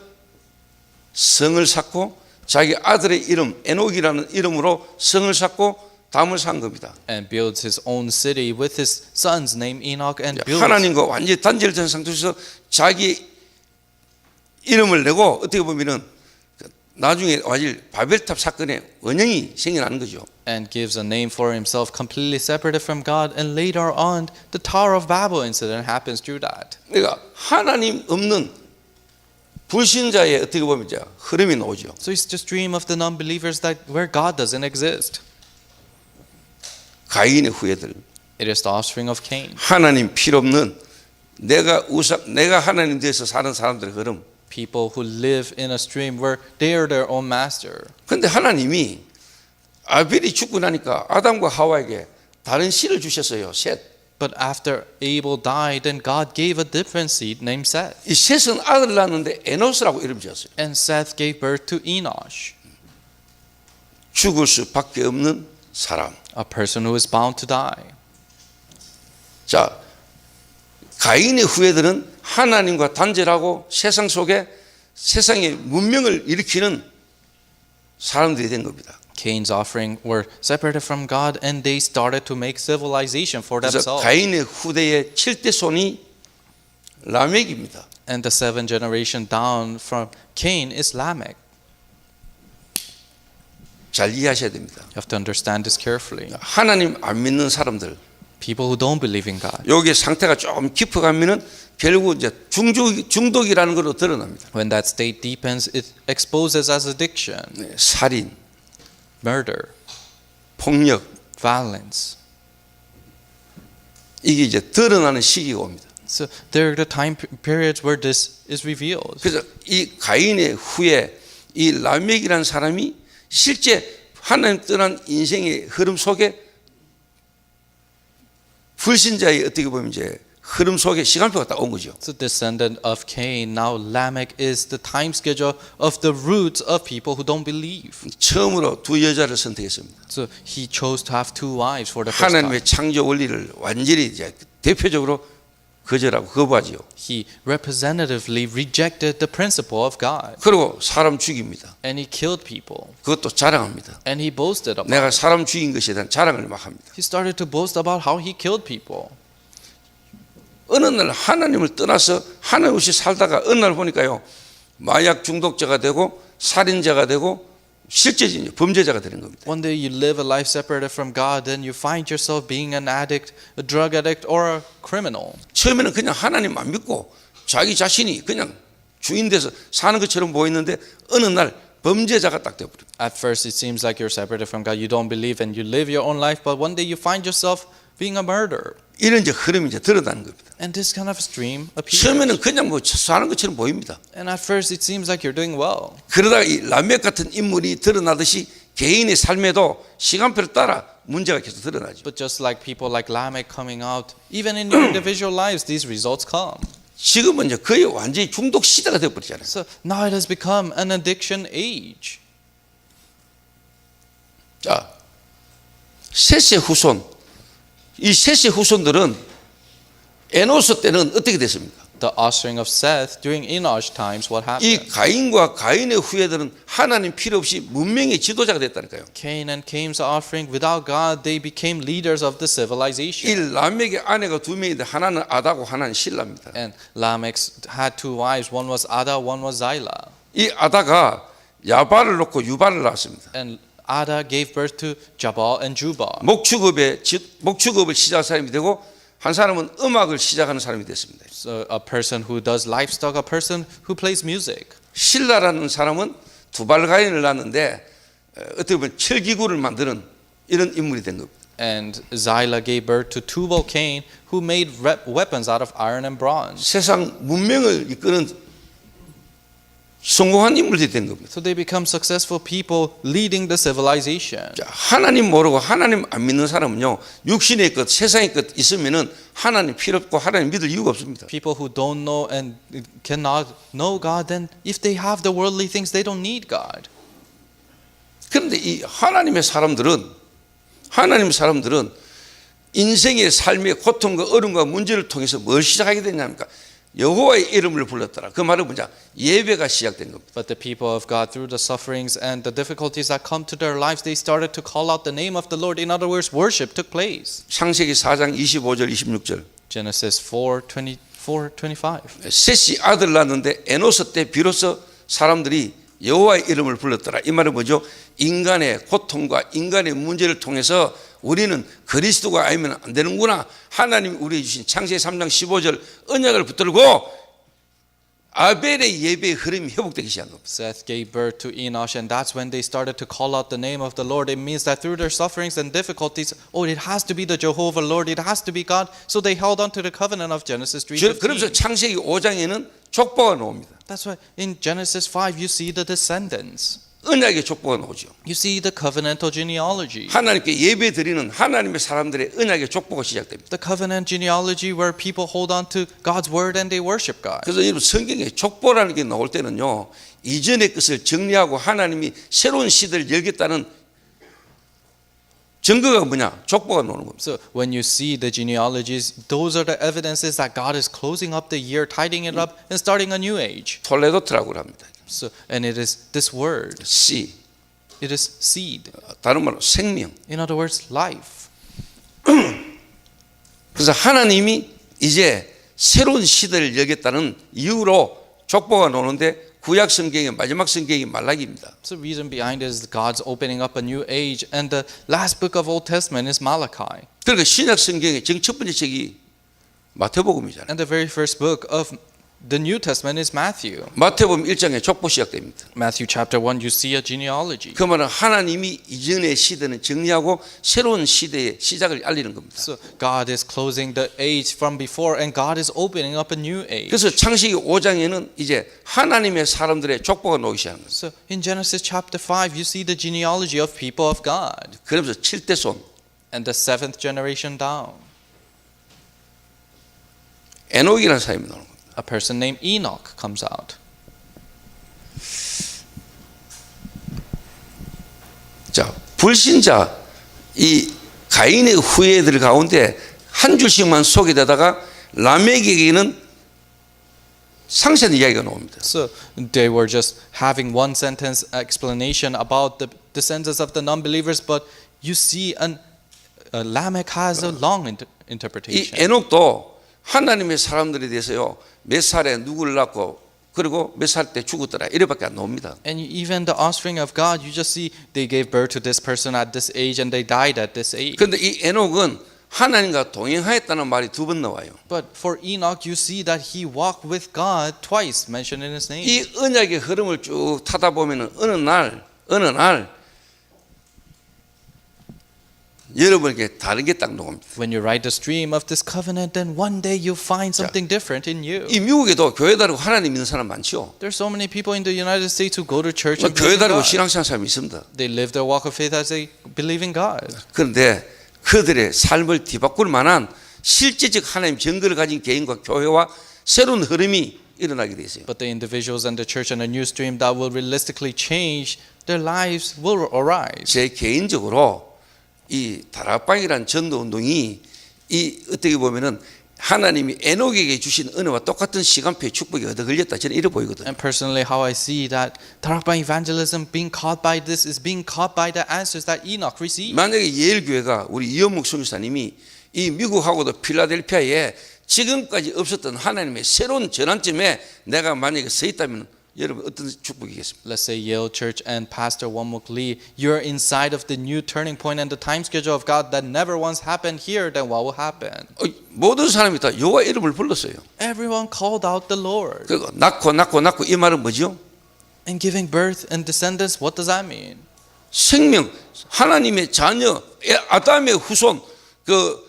성을 쌓고 자기 아들의 이름 에녹이라는 이름으로 성을 쌓고 담을 산 겁니다. And builds his own city with his son's name Enoch and builds. 하나님과 완전히 단절된 상태에서 자기 이름을 내고 어떻게 보면은 나중에 와질 바벨탑 사건의 원형이 생겨나는 거죠. And gives a name for himself completely separated from God. And later on, the Tower of Babel incident happens through that. 그러니까 하나님 없는 불신자의 어떻게 보면 이제 흐름이 나오죠. So it's just dream of the non-believers that where God doesn't exist. 가인의 후예들, It is the offspring of Cain. 하나님 필요 없는 내가 하나님 뒤에서 사는 사람들의 흐름. People who live in a stream where they are their own master. 그런데 하나님이 아벨이 죽고 나니까 아담과 하와에게 다른 씨를 주셨어요. 셋. But after Abel died, then God gave a different seed named Seth. 이 셋은 아들 낳았는데 에노스라고 이름 지었어요. And Seth gave birth to Enosh, 죽을 수밖에 없는 사람. a person who is bound to die. 자, 가인의 후예들은 하나님과 단절하고 세상 속에 세상의 문명을 일으키는 사람들이 된 겁니다. Cain's offering were separated from God and they started to make civilization for 그래서 themselves. 가인의 후대의 7대 손이 라멕입니다. And the seventh generation down from Cain is Lamech. 잘 이해하셔야 됩니다. You have to understand this carefully. 하나님 안 믿는 사람들, People who don't believe in God. 여기 상태가 좀 깊어가면은 결국 이제 중독이라는 걸로 드러납니다. When that state deepens, it exposes as addiction, 네, 살인, murder, 폭력, violence. 이게 이제 드러나는 시기가 옵니다. So there are the time periods where this is revealed. 그래서 이 가인의 후에 이 라멕이라는 사람이 실제 하나님 떠난 인생의 흐름 속에 불신자의 어떻게 보면 이제 흐름 속에 시간표가 딱 온 거죠. So descendant of Cain, now Lamech is the time schedule of the roots of people who don't believe. 처음으로 두 여자를 선택했습니다. So he chose to have two wives for the first time. 하나님의 창조 원리를 완전히 이제 대표적으로 거절하고 거부하지요. He representatively rejected the principle of God. 그리고 사람 죽입니다. And he killed people. 그것도 자랑합니다. And he boasted about 내가 it. 사람 죽인 것에 대한 자랑을 막 합니다. He started to boast about how he killed people. 어느 날 하나님을 떠나서 하나님 없이 살다가 어느 날 보니까요, 마약 중독자가 되고 살인자가 되고 실제 범죄자가 되는 겁니다. One day you live a life separated from God, then you find yourself being an addict, a drug addict, or a criminal. 처음에는 그냥 하나님 안 믿고 자기 자신이 그냥 주인 돼서 사는 것처럼 보이는데 어느 날 범죄자가 딱 되어버립니다. At first it seems like you're separated from God, you don't believe and you live your own life, but one day you find yourself being a murderer. 이런 이제 흐름이 이제 드러나는 겁니다. And this kind of stream appears. 처음에는 그냥 뭐 사는 것처럼 보입니다. And at first it seems like you're doing well. 그러다가 이 라멕 같은 인물이 드러나듯이 개인의 삶에도 시간표를 따라 문제가 계속 드러나죠. But just like people like Lamech coming out, even in your individual lives, these results come. 지금은 이제 거의 완전히 중독 시대가 되어버리잖아요. So now it has become an addiction age. 자, 셋의 후손, 이 셋의 후손들은 에노스 때는 어떻게 됐습니까? The offspring of Seth during Enosh times, what 이 happened? 가인과 가인의 후예들은 하나님 필요 없이 문명의 지도자가 됐다니까요. Cain and Cain's offspring, without God, they became leaders of the 이 civilization. 라멕의 아내가 두 명인데 하나는 아다고 하나는 실라입니다. And Lamech had two wives. One was Ada, one was Zillah. 이 아다가 야발을 놓고 유발을 낳았습니다. And Ada gave birth to Jabal and Jubal. 목축업을 시작한 사람이 되고 한 사람은 음악을 시작하는 사람이 됐습니다. So a person who does livestock, a person who plays music. 실라라는 사람은 두발 가인을 낳았는데 어떻게 보면 철기구를 만드는 이런 인물이 된 겁니다. And Zillah gave birth to Tubal Cain, who made weapons out of iron and bronze. 세상 문명을 이끄는 성공한 인물들이 된 겁니다. So they become successful people leading the civilization. 자, 하나님 모르고 하나님 안 믿는 사람은요, 육신의 것, 세상의 것 있으면은 하나님 필요 없고 하나님 믿을 이유가 없습니다. People who don't know and cannot know God, then if they have the worldly things, they don't need God. 그런데 이 하나님의 사람들은 인생의 삶의 고통과 어려움과 문제를 통해서 뭘 시작하게 되냐니까 여호와의 이름을 불렀더라. 그 말은 뭐냐? 예배가 시작된 겁니다. But the people of God, through the sufferings and the difficulties that come to their lives, they started to call out the name of the Lord. In other words, worship took place. 창세기 4장 25절 26절. Genesis 4:24-25. 셋이 아들 낳았는데 에노스 때 비로소 사람들이 여호와의 이름을 불렀더라. 이 말은 뭐죠? 인간의 고통과 인간의 문제를 통해서 우리는 그리스도가 아니면 안 되는구나. 하나님이 우리에게 주신 창세기 3장 15절 언약을 붙들고 아벨의 예배의 흐름이 회복되기 시작한 겁니다. Seth gave birth to Enosh, and that's when they started to call out the name of the Lord. It means that through their sufferings and difficulties, it has to be the Jehovah Lord, it has to be God. So they held on to the covenant of Genesis 그러면서 3:15. 창세기 5장에는 족보가 나옵니다. That's why in Genesis 5 you see the descendants. 언약의 족보가 나오죠. You see the covenantal genealogy. 하나님께 예배 드리는 하나님의 사람들의 언약의 족보가 시작됩니다. The covenant genealogy where people hold on to God's word and they worship God. 그래서 여러분 성경에 족보라는 게 나올 때는요, 이전의 것을 정리하고 하나님이 새로운 시대를 열겠다는 증거가 뭐냐? 족보가 나오는 겁니다. So when you see the genealogies, those are the evidences that God is closing up the year, tidying it up, and starting a new age. 톨레도트라고 합니다. So, and it is this word. 씨, It is seed. 다른 말로 생명. In other words, life. 그래서 하나님이 이제 새로운 시대를 열겠다는 이유로 족보가 나오는데 구약 성경의 마지막 성경이 말라기입니다. So the reason behind it is God's opening up a new age, and the last book of Old Testament is Malachi. 그러니까 신약 성경의 지금 첫 번째 책이 마태복음이잖아요. And the very first book of the New Testament is Matthew. 마태복음 1장에 족보 시작됩니다. Matthew chapter 1, you see a genealogy. 그 말은 하나님이 이전의 시대는 정리하고 새로운 시대의 시작을 알리는 겁니다. So God is closing the age from before, and God is opening up a new age. 그래서 창세기 5장에는 이제 하나님의 사람들의 족보가 나오기 시작하는 거예요. So in Genesis chapter 5, you see the genealogy of people of God, 그러면서 7대 손 and the seventh generation down. 에녹이라는 사람이 나오는 거예요. A person named Enoch comes out. 자, 불신자 이 가인의 후예들 가운데 한 줄씩만 소개되다가 라멕에게는 상세한 이야기가 나옵니다. So they were just having one sentence explanation about the descendants of the non-believers, but you see Lamech has a long 이 interpretation. 에녹도 하나님의 사람들에 대해서요 몇 살에 누구를 낳고 그리고 몇 살 때 죽었더라 이래밖에 안 나옵니다. And even the offspring of God, you just see they gave birth to this person at this age and they died at this age. 그런데 이 에녹은 하나님과 동행하였다는 말이 두 번 나와요. But for Enoch, you see that he walked with God twice, mentioned in his name. 이 언약의 흐름을 쭉 타다 보면은 어느 날 여러분에게 다른 게 딱 나옵니다. When you ride the stream of this covenant, then one day you find something different in you. 이 미국에도 교회 다니고 하나님 믿는 사람 많죠. There's so many people in the United States who go to church 뭐 and 교회 believe in 다니고 God. 신앙생활 사람이 있습니다. They live their walk of faith as they believe in God. 그런데 그들의 삶을 뒤바꿀 만한 실제적 하나님 증거를 가진 개인과 교회와 새로운 흐름이 일어나게 돼 있어요. But the individuals and the church and a new stream that will realistically change their lives will arise. 제 개인적으로 이 다락방이라는 전도 운동이 이 어떻게 보면은 하나님이 에녹에게 주신 은혜와 똑같은 시간표의 축복이 얻어 걸렸다. 저는 이래 보이거든요. And personally, how I see that Tarakban evangelism being caught by this is being caught by the answers that Enoch received. 만약에 예일교회가 우리 이현묵 선교사님이 이 미국하고도 필라델피아에 지금까지 없었던 하나님의 새로운 전환점에 내가 만약에 서 있다면 여러분 어떤 축복이겠습니까? Let's say Yale Church and Pastor Wonmuk Lee, you're inside of the new turning point and the time schedule of God that never once happened here, then what will happen? 모든 사람이 다 여호와 이름을 불렀어요. Everyone called out the Lord. 그리고 낳고 이 말은 뭐죠? And giving birth and descendants, what does that mean? 생명, 하나님의 자녀, 아담의 후손, 그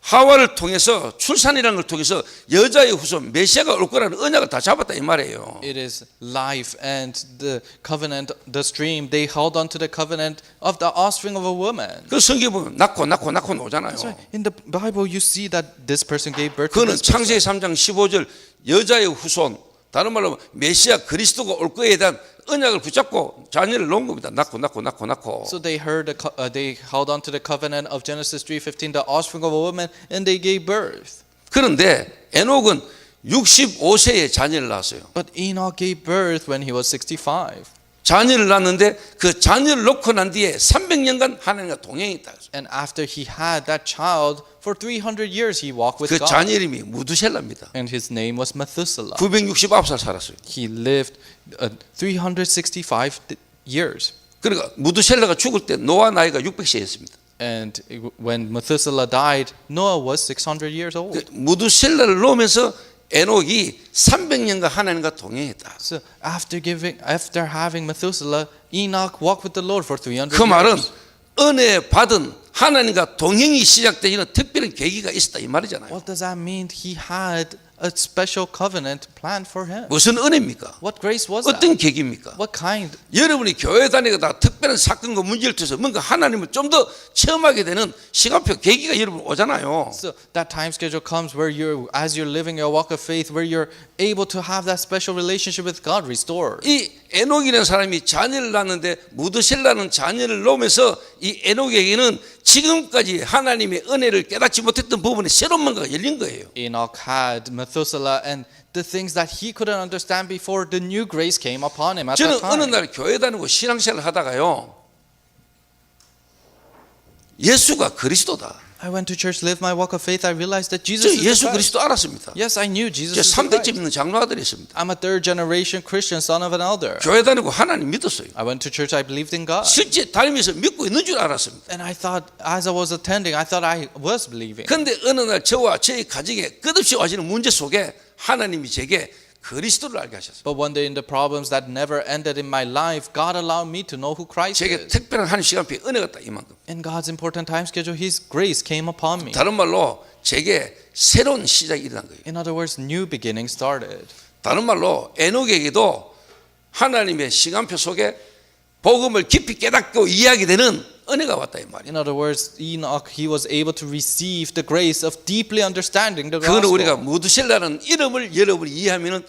하와를 통해서 출산이라는 걸 통해서 여자의 후손 메시아가 올 거라는 언약을 다 잡았다 이 말이에요. It is life and the covenant, the stream. They held on to the covenant of the offspring of a woman. 그 성경 보면 낳고 나오잖아요. That's right. In the Bible, you see that this person gave birth to 그거는 this person. 창세기 3장 15절 여자의 후손, 다른 말로 메시아 그리스도가 올 거에 대한 언약을 붙잡고 자녀를 놓은 겁니다. 낳고. So they they held on to the covenant of Genesis 3:15, the offspring of a woman, and they gave birth. 그런데 에녹은 65세에 자녀를 낳았어요. But Enoch gave birth when he was 65. 자녀를 낳았는데 그 자녀를 놓고 난 뒤에 300년간 하나님과 동행했다. And after he had that child, for 300 years he walked with 그 God. 자녀 이름이 무두셀라입니다. And his name was Methuselah. 969살 살았어요. He lived 365 years. 그러니까 무두셀라가 죽을 때 노아 나이가 600세였습니다. And when Methuselah died, Noah was 600 years old. 무두셀라를 놓으면서 에녹이 300년간 하나님과 동행했다. So after having Methuselah, Enoch walked with the Lord for 300 그 말은 years. 은혜 받은 하나님과 동행이 시작되는 특별한 계기가 있었다 이 말이잖아요. What does that mean? He had a special covenant planned for him. 무슨 은혜입니까? What grace was that? 어떤 계기입니까? What kind? 여러분이 교회 다니다가 특별한 사건과 문제를 통해서 뭔가 하나님을 좀 더 체험하게 되는 시간표 계기가 여러분 오잖아요. So that time schedule comes where as you're living your walk of faith, where you're able to have that special relationship with God restored. 이 에녹이라는 사람이 자녀를 낳았는데 무드셀라는 자녀를 놓으면서 이 에녹에게는 지금까지 하나님의 은혜를 깨닫지 못했던 부분에 새로운 뭔가가 열린 거예요. Enoch had Methuselah and the things that he couldn't understand before, the new grace came upon him at that 저는 어느 time. 날 교회 다니고 신앙생활을 하다가요. 예수가 그리스도다. I went to church, lived my walk of faith. I realized that 저 Jesus is the 예수 Christ. 그리스도 알았습니다. Yes, I knew Jesus 제 is the 3대째 Christ. 믿는 장로 아들이 있습니다. I'm a third generation Christian, son of an elder. 교회 다니고 하나님 믿었어요. I went to church, I believed in God. 실제 다니면서 믿고 있는 줄 알았습니다. And I thought, as I was attending, I thought I was believing. 그런데 어느 날 저와 저희 가정에 끝없이 와지는 문제 속에 하나님이 제게 그리스도를 알게 하셨어요. But one day in the problems that never ended in my life, God allowed me to know who Christ 제게 is. 특별한 하나님 시간표에 은혜가 딱 이만큼. In God's important time schedule, His grace came upon me. 다른 말로 제게 새로운 시작이 일어난 거예요. In other words, new beginning started. 다른 말로 에녹에게도 하나님의 시간표 속에 복음을 깊이 깨닫고 이해하게 되는 은혜가 왔다 이 말이에요. In other words, Enoch, he was able to receive the grace of deeply understanding the 그거는 우리가 gospel. 무드셀라는 이름을 여러분이 이해하면은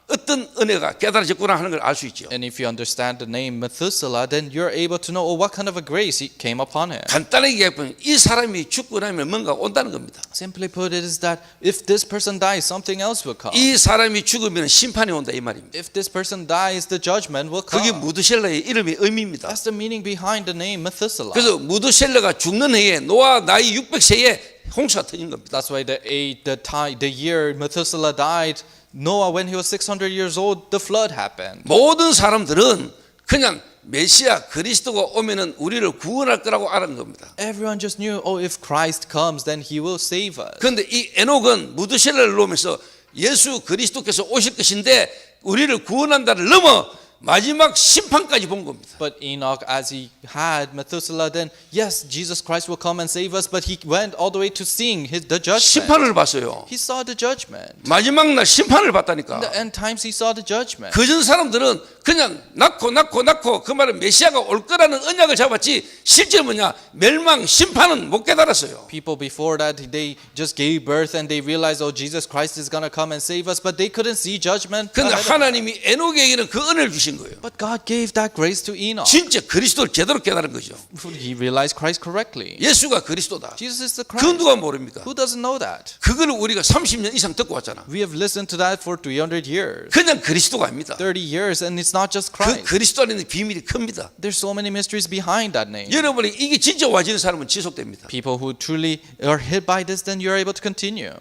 어떤 은혜가 깨달아졌구나 하는 걸 알 수 있죠. And if you understand the name Methuselah, then you're able to know what kind of a grace came upon him. 간단하게 얘기하면 이 사람이 죽고 나면 뭔가 온다는 겁니다. Simply put, it is that if this person dies, something else will come. 이 사람이 죽으면 심판이 온다 이 말입니다. If this person dies, the judgment will 그게 come. 무드셀라의 이름의 의미입니다. That's the meaning behind the name Methuselah. 그래서 무드셀라가 죽는 해에 노아 나이 600세에 홍수가 터진 겁니다. That's why the year Methuselah died, Noah, when he was 600 years old, the flood happened. 모든 사람들은 그냥 메시아 그리스도가 오면은 우리를 구원할 거라고 아는 겁니다. Everyone just knew, oh, if Christ comes, then he will save us. 그런데 이 에녹은 무드셀라를 놓으면서 예수 그리스도께서 오실 것인데 우리를 구원한다를 넘어 마지막 심판까지 본 겁니다. But Enoch, as he had Methuselah, then yes, Jesus Christ will come and save us, but he went all the way to seeing the judgment. 심판을 봤어요. He saw the judgment. 마지막 날 심판을 In 봤다니까. the end times, he saw the judgment. 그전 사람들은 그냥 낳고 그 말은 메시아가 올 거라는 언약을 잡았지 실제 뭐냐 멸망 심판은 못 깨달았어요. People before that, they just gave birth and they realized, oh, Jesus Christ is going to come and save us, but they couldn't see judgment. 그런데 ahead of them. 하나님이 에녹에게는 그 은혜를 주신 거예요. But God gave that grace to Enoch. 진짜 그리스도를 제대로 깨달은 거죠. He realized Christ correctly. 예수가 그리스도다. Jesus is the 그건 Christ. 누가 모릅니까? Who doesn't know that? 그거를 우리가 30년 이상 듣고 왔잖아. We have listened to that for 300 years, 그냥 그리스도가 아닙니다. 30 years, and it's not just 그 Christ. 그리스도 안에는 비밀이 큽니다. There's so many mysteries behind that name. 여러분이 이게 진짜 와지는 사람은 지속됩니다. People who truly are hit by this, then you're able to continue.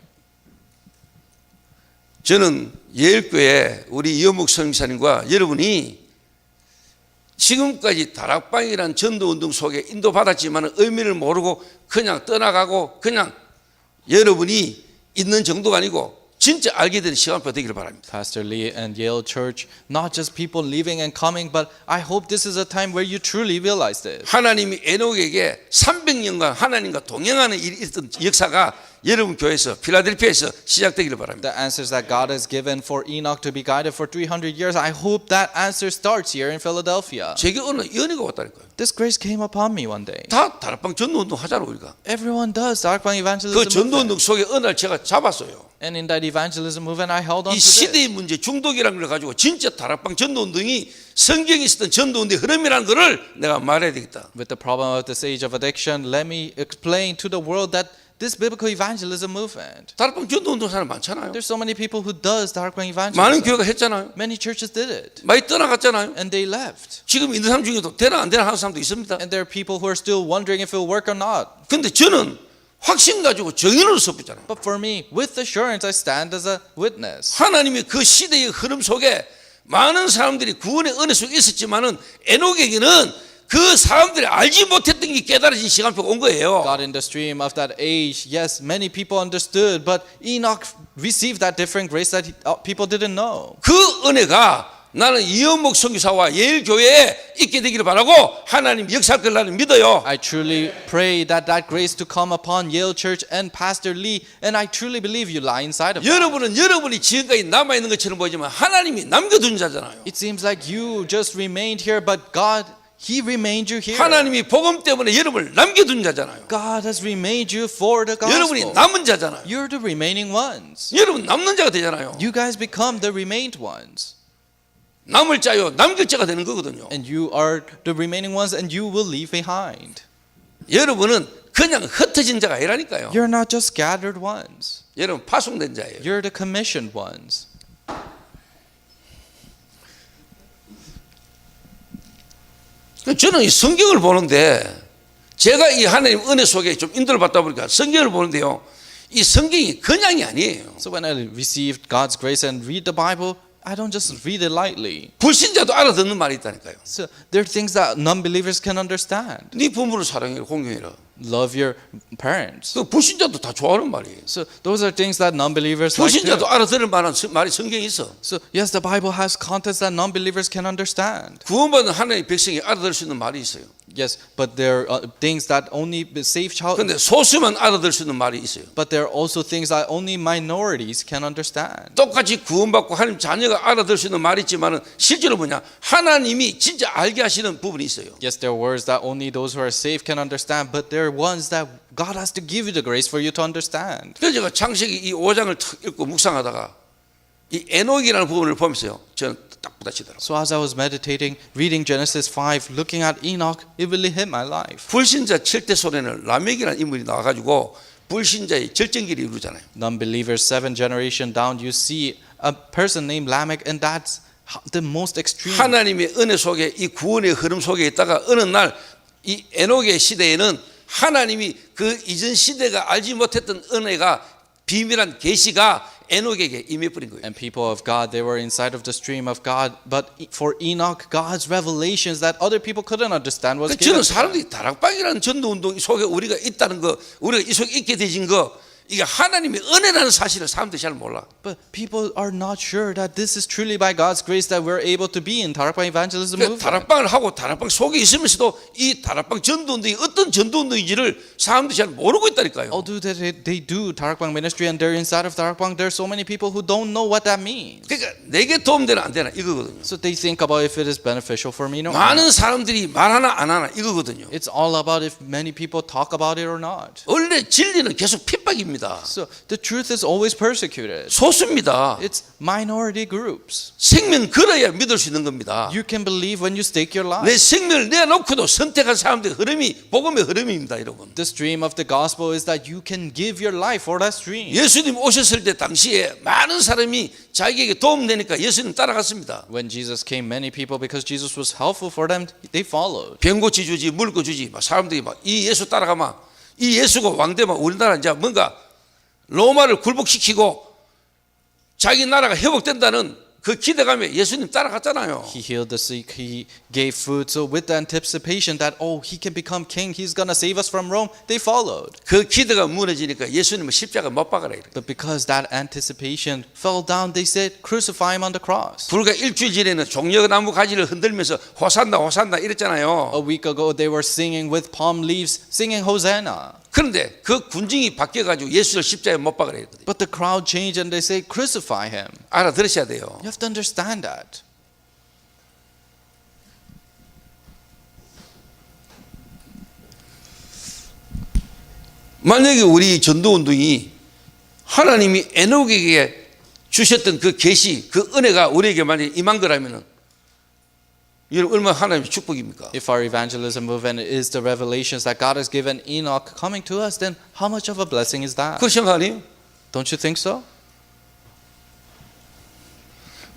저는 예일교회 우리 이현묵 선교사님과 여러분이 지금까지 다락방이라는 전도운동 속에 인도받았지만 의미를 모르고 그냥 떠나가고 그냥 여러분이 있는 정도가 아니고 진짜 알게 되는 시간표 되기를 바랍니다. Pastor Lee and Yale Church, not just people leaving and coming, but I hope this is a time where you truly realize this. 하나님이 에녹에게 300년간 하나님과 동행하는 일이 있었던 역사가 여러분 교회에서 필라델피아에서 시작되기를 바랍니다. The answers that God has given for Enoch to be guided for 300 years, I hope that answer starts here in Philadelphia. 제게 어느 연애가 왔다니까요. This grace came upon me one day. 다 다락방 전도운동 하잖아 우리가. Everyone does Darkbank evangelism 그 movement. 전도운동 속에 어느 날 제가 잡았어요. And in that evangelism movement, I held on 이 to this. 시대의 문제 중독이라는 걸 가지고 진짜 다락방 전도운동이 성경에 있었던 전도운동의 흐름이라는 것을 내가 말해야 되겠다. With the problem of this age of addiction, let me explain to the world that this biblical evangelism movement. 다락방 전도운동 사람 많잖아요. There's so many people who does Darkbank 많은 evangelism. 교회가 했잖아요. Many churches did it, 많이 떠나갔잖아요. and they left. 지금 있는 사람 중에도 되나 안 되나 하는 사람도 있습니다. And there are people who are still wondering if it will work or not. 근데 저는 확신 가지고 정인으로 서붙잖아요. But for me, with assurance, I stand as a witness. 하나님이 그 시대의 흐름 속에 많은 사람들이 구원의 은혜 속에 있었지만은 에녹에게는 그 사람들이 알지 못했던 게 깨달아진 시간표가 온 거예요. God in the stream of that age, yes, many people understood, but Enoch received that different grace that people didn't know. 그 은혜가 나는 이현목 선교사와 예일교회에 있게 되기를 바라고 하나님 역사할 걸 나는 믿어요. I truly pray that that grace to come upon Yale Church and Pastor Lee, and I truly believe you lie inside of that. 여러분은 여러분이 지금까지 남아있는 것처럼 보이지만 하나님이 남겨둔 자잖아요. It seems like you just remained here, but God, He remained you here. 하나님이 복음 때문에 여러분을 남겨둔 자잖아요. God has remained you for the 여러분이 gospel. 남은 자잖아요. You're the remaining ones. 여러분 남는 자가 되잖아요. You guys become the remained ones. 남을 자요 남길 자가 되는 거거든요. And you are the remaining ones, and you will leave behind. 여러분은 그냥 흩어진 자가 아니라니까요. You're not just scattered ones. 여러분 파송된 자예요. You're the commissioned ones. 저는 이 성경을 보는데 제가 이 하나님 은혜 속에 좀 인도를 받다 보니까 성경을 보는데요. 이 성경이 그냥이 아니에요. So when I received God's grace and read the Bible, I don't just read it lightly. 불신자도 알아듣는 말이 있다니까요. So there are things that non-believers can understand. 네 부모를 사랑해라, 공경해라. Love your parents. 그 불신자도 다 좋아하는 말이에요. So those are things that non-believers like 불신자도 too. 알아들을 만한 말이 성경에 있어. So yes, the Bible has contents that non-believers can understand. 구원받은 하나님의 백성이 알아들을 수 있는 말이 있어요. Yes, but there are things that only saved child. 그런데 소수만 알아들을 수 있는 말이 있어요. But there are also things that only minorities can understand. 똑같이 구원받고 하나님 자녀가 알아들을 수 있는 말이 있지만은 실제로 뭐냐? 하나님이 진짜 알게 하시는 부분이 있어요. Yes, there are words that only those who are saved can understand, but there are ones that God has to give you the grace for you to understand. 그래서 제가 창세기 이 5장을 읽고 묵상하다가 이 에녹이라는 부분을 보면서요. 저는 딱 부딪히더라고요. So as I was meditating, reading Genesis 5, looking at Enoch, it really hit my life. 불신자 7대 소년은 라멕이라는 인물이 나와가지고 불신자의 절정기를 이루잖아요. Non-believers 7 generation down, you see a person named Lamech, and that's the most extreme. 하나님의 은혜 속에 이 구원의 흐름 속에 있다가 어느 날 이 에녹의 시대에는 하나님이 그 이전 시대가 알지 못했던 은혜가 비밀한 계시가 에녹에게 임해버린 거예요. And people of God, they were inside of the stream of God, but for Enoch, God's revelations that other people couldn't understand was given. 저는 사람들이 다락방이라는 전도운동 속에 우리가 있다는 거, 우리가 이 속에 있게 되진 거, 이게 하나님의 은혜라는 사실을 사람들이 잘 몰라. But people are not sure that this is truly by God's grace that we're able to be in Darakbang evangelism movement. 다락방을 하고 다락방 속에 있으면서도 이 다락방 전도운동이 어떤 전도운동인지를 사람들이 잘 모르고 있다니까요. Although they do Darakbang ministry and they're inside of Darakbang, there are so many people who don't know what that means. 그러니까 내게 도움되나 안 되나 이거거든요. So they think about if it is beneficial for me or not. 많은 사람들이 말하나 안 하나 이거거든요. It's all about if many people talk about it or not. 원래 진리는 계속 핍박입니다. So the truth is always persecuted. 소수입니다. It's minority groups. 생명 걸어야 믿을 수 있는 겁니다. You can believe when you stake your life. 내 생명을 내놓고도 선택한 사람들의 흐름이 복음의 흐름입니다, 여러분. The stream of the gospel is that you can give your life for that stream. 예수님 오셨을 때 당시에 많은 사람이 자기에게 도움 되니까 예수님 따라갔습니다. When Jesus came, many people, because Jesus was helpful for them, they followed. 병 고치주지, 물 고주지, 막 사람들이 막 이 예수 따라가면 이 예수가 왕되면 우리나라 이제 뭔가 로마를 굴복시키고 자기 나라가 회복된다는 그 기대감에 예수님 따라갔잖아요. He healed the sick, he gave food. So with the anticipation that, oh, he can become king, he's going to save us from Rome, they followed. 그 기대가 무너지니까 예수님은 십자가 못 박아라 이래. But because that anticipation fell down, they said, crucify him on the cross. 불과 일주일 전에는 종려나무 가지를 흔들면서 호산나 호산나 이랬잖아요. A week ago, they were singing with palm leaves, singing Hosanna. 그런데 그 군중이 바뀌어가지고 예수를 십자가에 못 박으라 했거든요. But the crowd changed and they say, crucify him. 알아들으셔야 돼요. You have to understand that. 만약에 우리 전도운동이 하나님이 에녹에게 주셨던 그 계시, 그 은혜가 우리에게 만약에 임한 거라면 여러분 얼마나 하나님의 축복입니까? If our evangelism movement is the revelations that God has given Enoch coming to us, then how much of a blessing is that? 그렇지 아니에요? Don't you think so?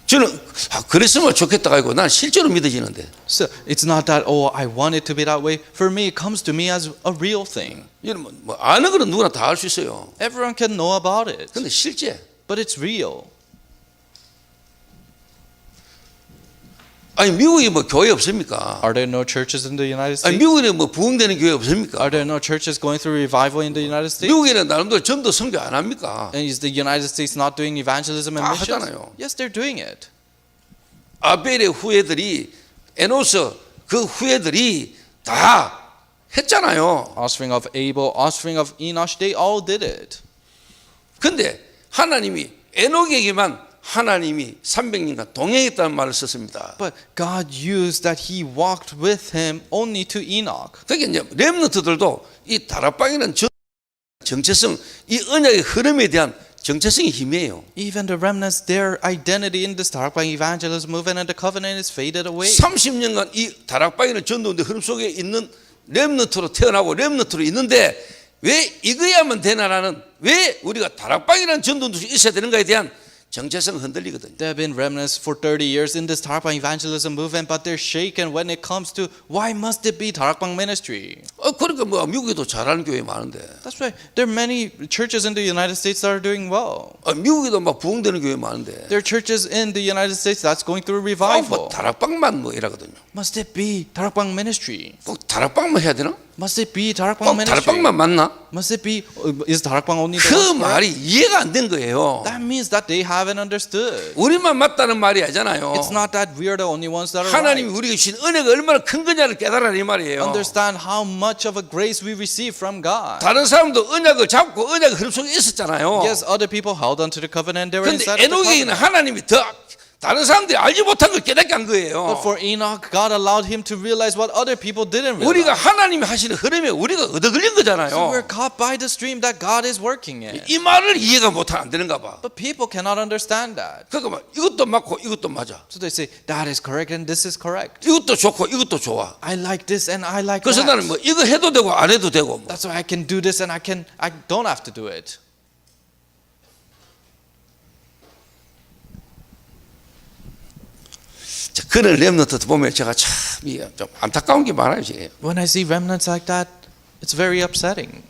저는 그랬으면 좋겠다 하고 난 실제로 믿어지는데. So it's not that, oh, I want it to be that way. For me, it comes to me as a real thing. 여러분 뭐 아는 거는 누구나 다 알 수 있어요. Everyone can know about it. 근데 실제 But it's real. 아니 미국에 뭐 교회 없습니까? Are there no churches in the United 아니 States? 미국에 뭐 부흥되는 교회 없습니까? Are there no churches going through revival in the United States? 미국에는 나름대로 전도 선교 안 합니까? And is the United States not doing evangelism and 다 missions? 하잖아요. Yes, they're doing it. 아벨의 후예들이 에노스 그 후예들이 다 했잖아요. Offspring of Abel, offspring of Enosh, they all did it. 근데 하나님이 에녹에게만 하나님이 300년간 동행했다는 말을 썼습니다. But God used that he walked with him only to Enoch. 그게 이제 렘너트들도 이 다락방이라는 정체성, 이 언약의 흐름에 대한 정체성이 희미해요. Even the remnants, their identity in this Darakbang evangelism movement and the covenant is faded away. 30년간 이 다락방이라는 전도운동 흐름 속에 있는 렘너트로 태어나고 렘너트로 있는데 왜 이거야만 되나라는 왜 우리가 다락방이라는 전도운동이 있어야 되는가에 대한 정체성 흔들리거든요. There have been remnants for 30 years in this Tarakbang evangelism movement, but they're shaken when it comes to why must it be Tarakbang ministry? 그러니까 뭐 미국에도 잘하는 교회 많은데 That's right. There are many churches in the United States that are doing well. 미국에도 막 부흥되는 교회 많은데 There are churches in the United States that's going through 뭐 revival. 다락방만 뭐 이라거든요. Must it be Tarakbang ministry? 꼭 다락방만 해야 되나? Must it be Tarakbang 꼭 ministry? 다락방만 맞나? Must it be? Is Tarakbang only the 그 ones correct? 말이 이해가 안 된 거예요. That means that they haven't understood. 우리만 맞다는 말이 아니잖아요. It's not that we are the only ones that are 하나님이 right. 우리에게 주신 은혜가 얼마나 큰 거냐를 깨달으라 이 말이에요. Understand how much of a grace we receive from God. 다른 사람도 언약을 잡고 언약의 흐름 속에 있었잖아요. Yes, other people held on to the covenant. They were 그런데 inside of the 에녹에게는 covenant. 하나님이 더 다른 사람들이 알지 못한 걸 깨닫게 한 거예요. But for Enoch, God allowed him to realize what other people didn't 우리가 realize. 하나님이 하시는 흐름에 우리가 얻어 걸린 So 거잖아요. we're caught by the stream that God is working in. 이 말을 이해가 못하면 안 되는가 봐. But people cannot understand that. 그러니까 막 이것도 맞고 이것도 맞아. So they say, that is correct and this is correct. 이것도 좋고 이것도 좋아. I like this and I like 그래서 나는 that. 뭐 이거 해도 되고 안 해도 되고 뭐. That's why I can do this and I don't have to do it. 자, 그런 렘넌트 보면 제가 참 좀 안타까운 게 많아요. 지금. When I see remnants like that, it's very upsetting.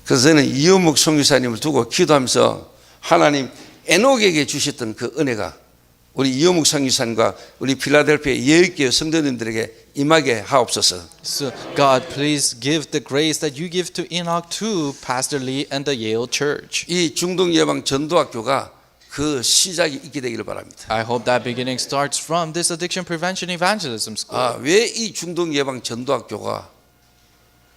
그래서 저는 이현묵 선교사님을 두고 기도하면서 하나님 에녹에게 주셨던 그 은혜가 우리 이현묵 선교사님과 우리 필라델피아 예일교회 성도님들에게 임하게 하옵소서. So God, please give the grace that you give to Enoch to Pastor Lee and the Yale Church. 이 중동 예방 전도학교가 그 시작이 있게 되기를 바랍니다. I hope that beginning starts from this addiction prevention evangelism school. 왜 이 중동 예방 전도학교가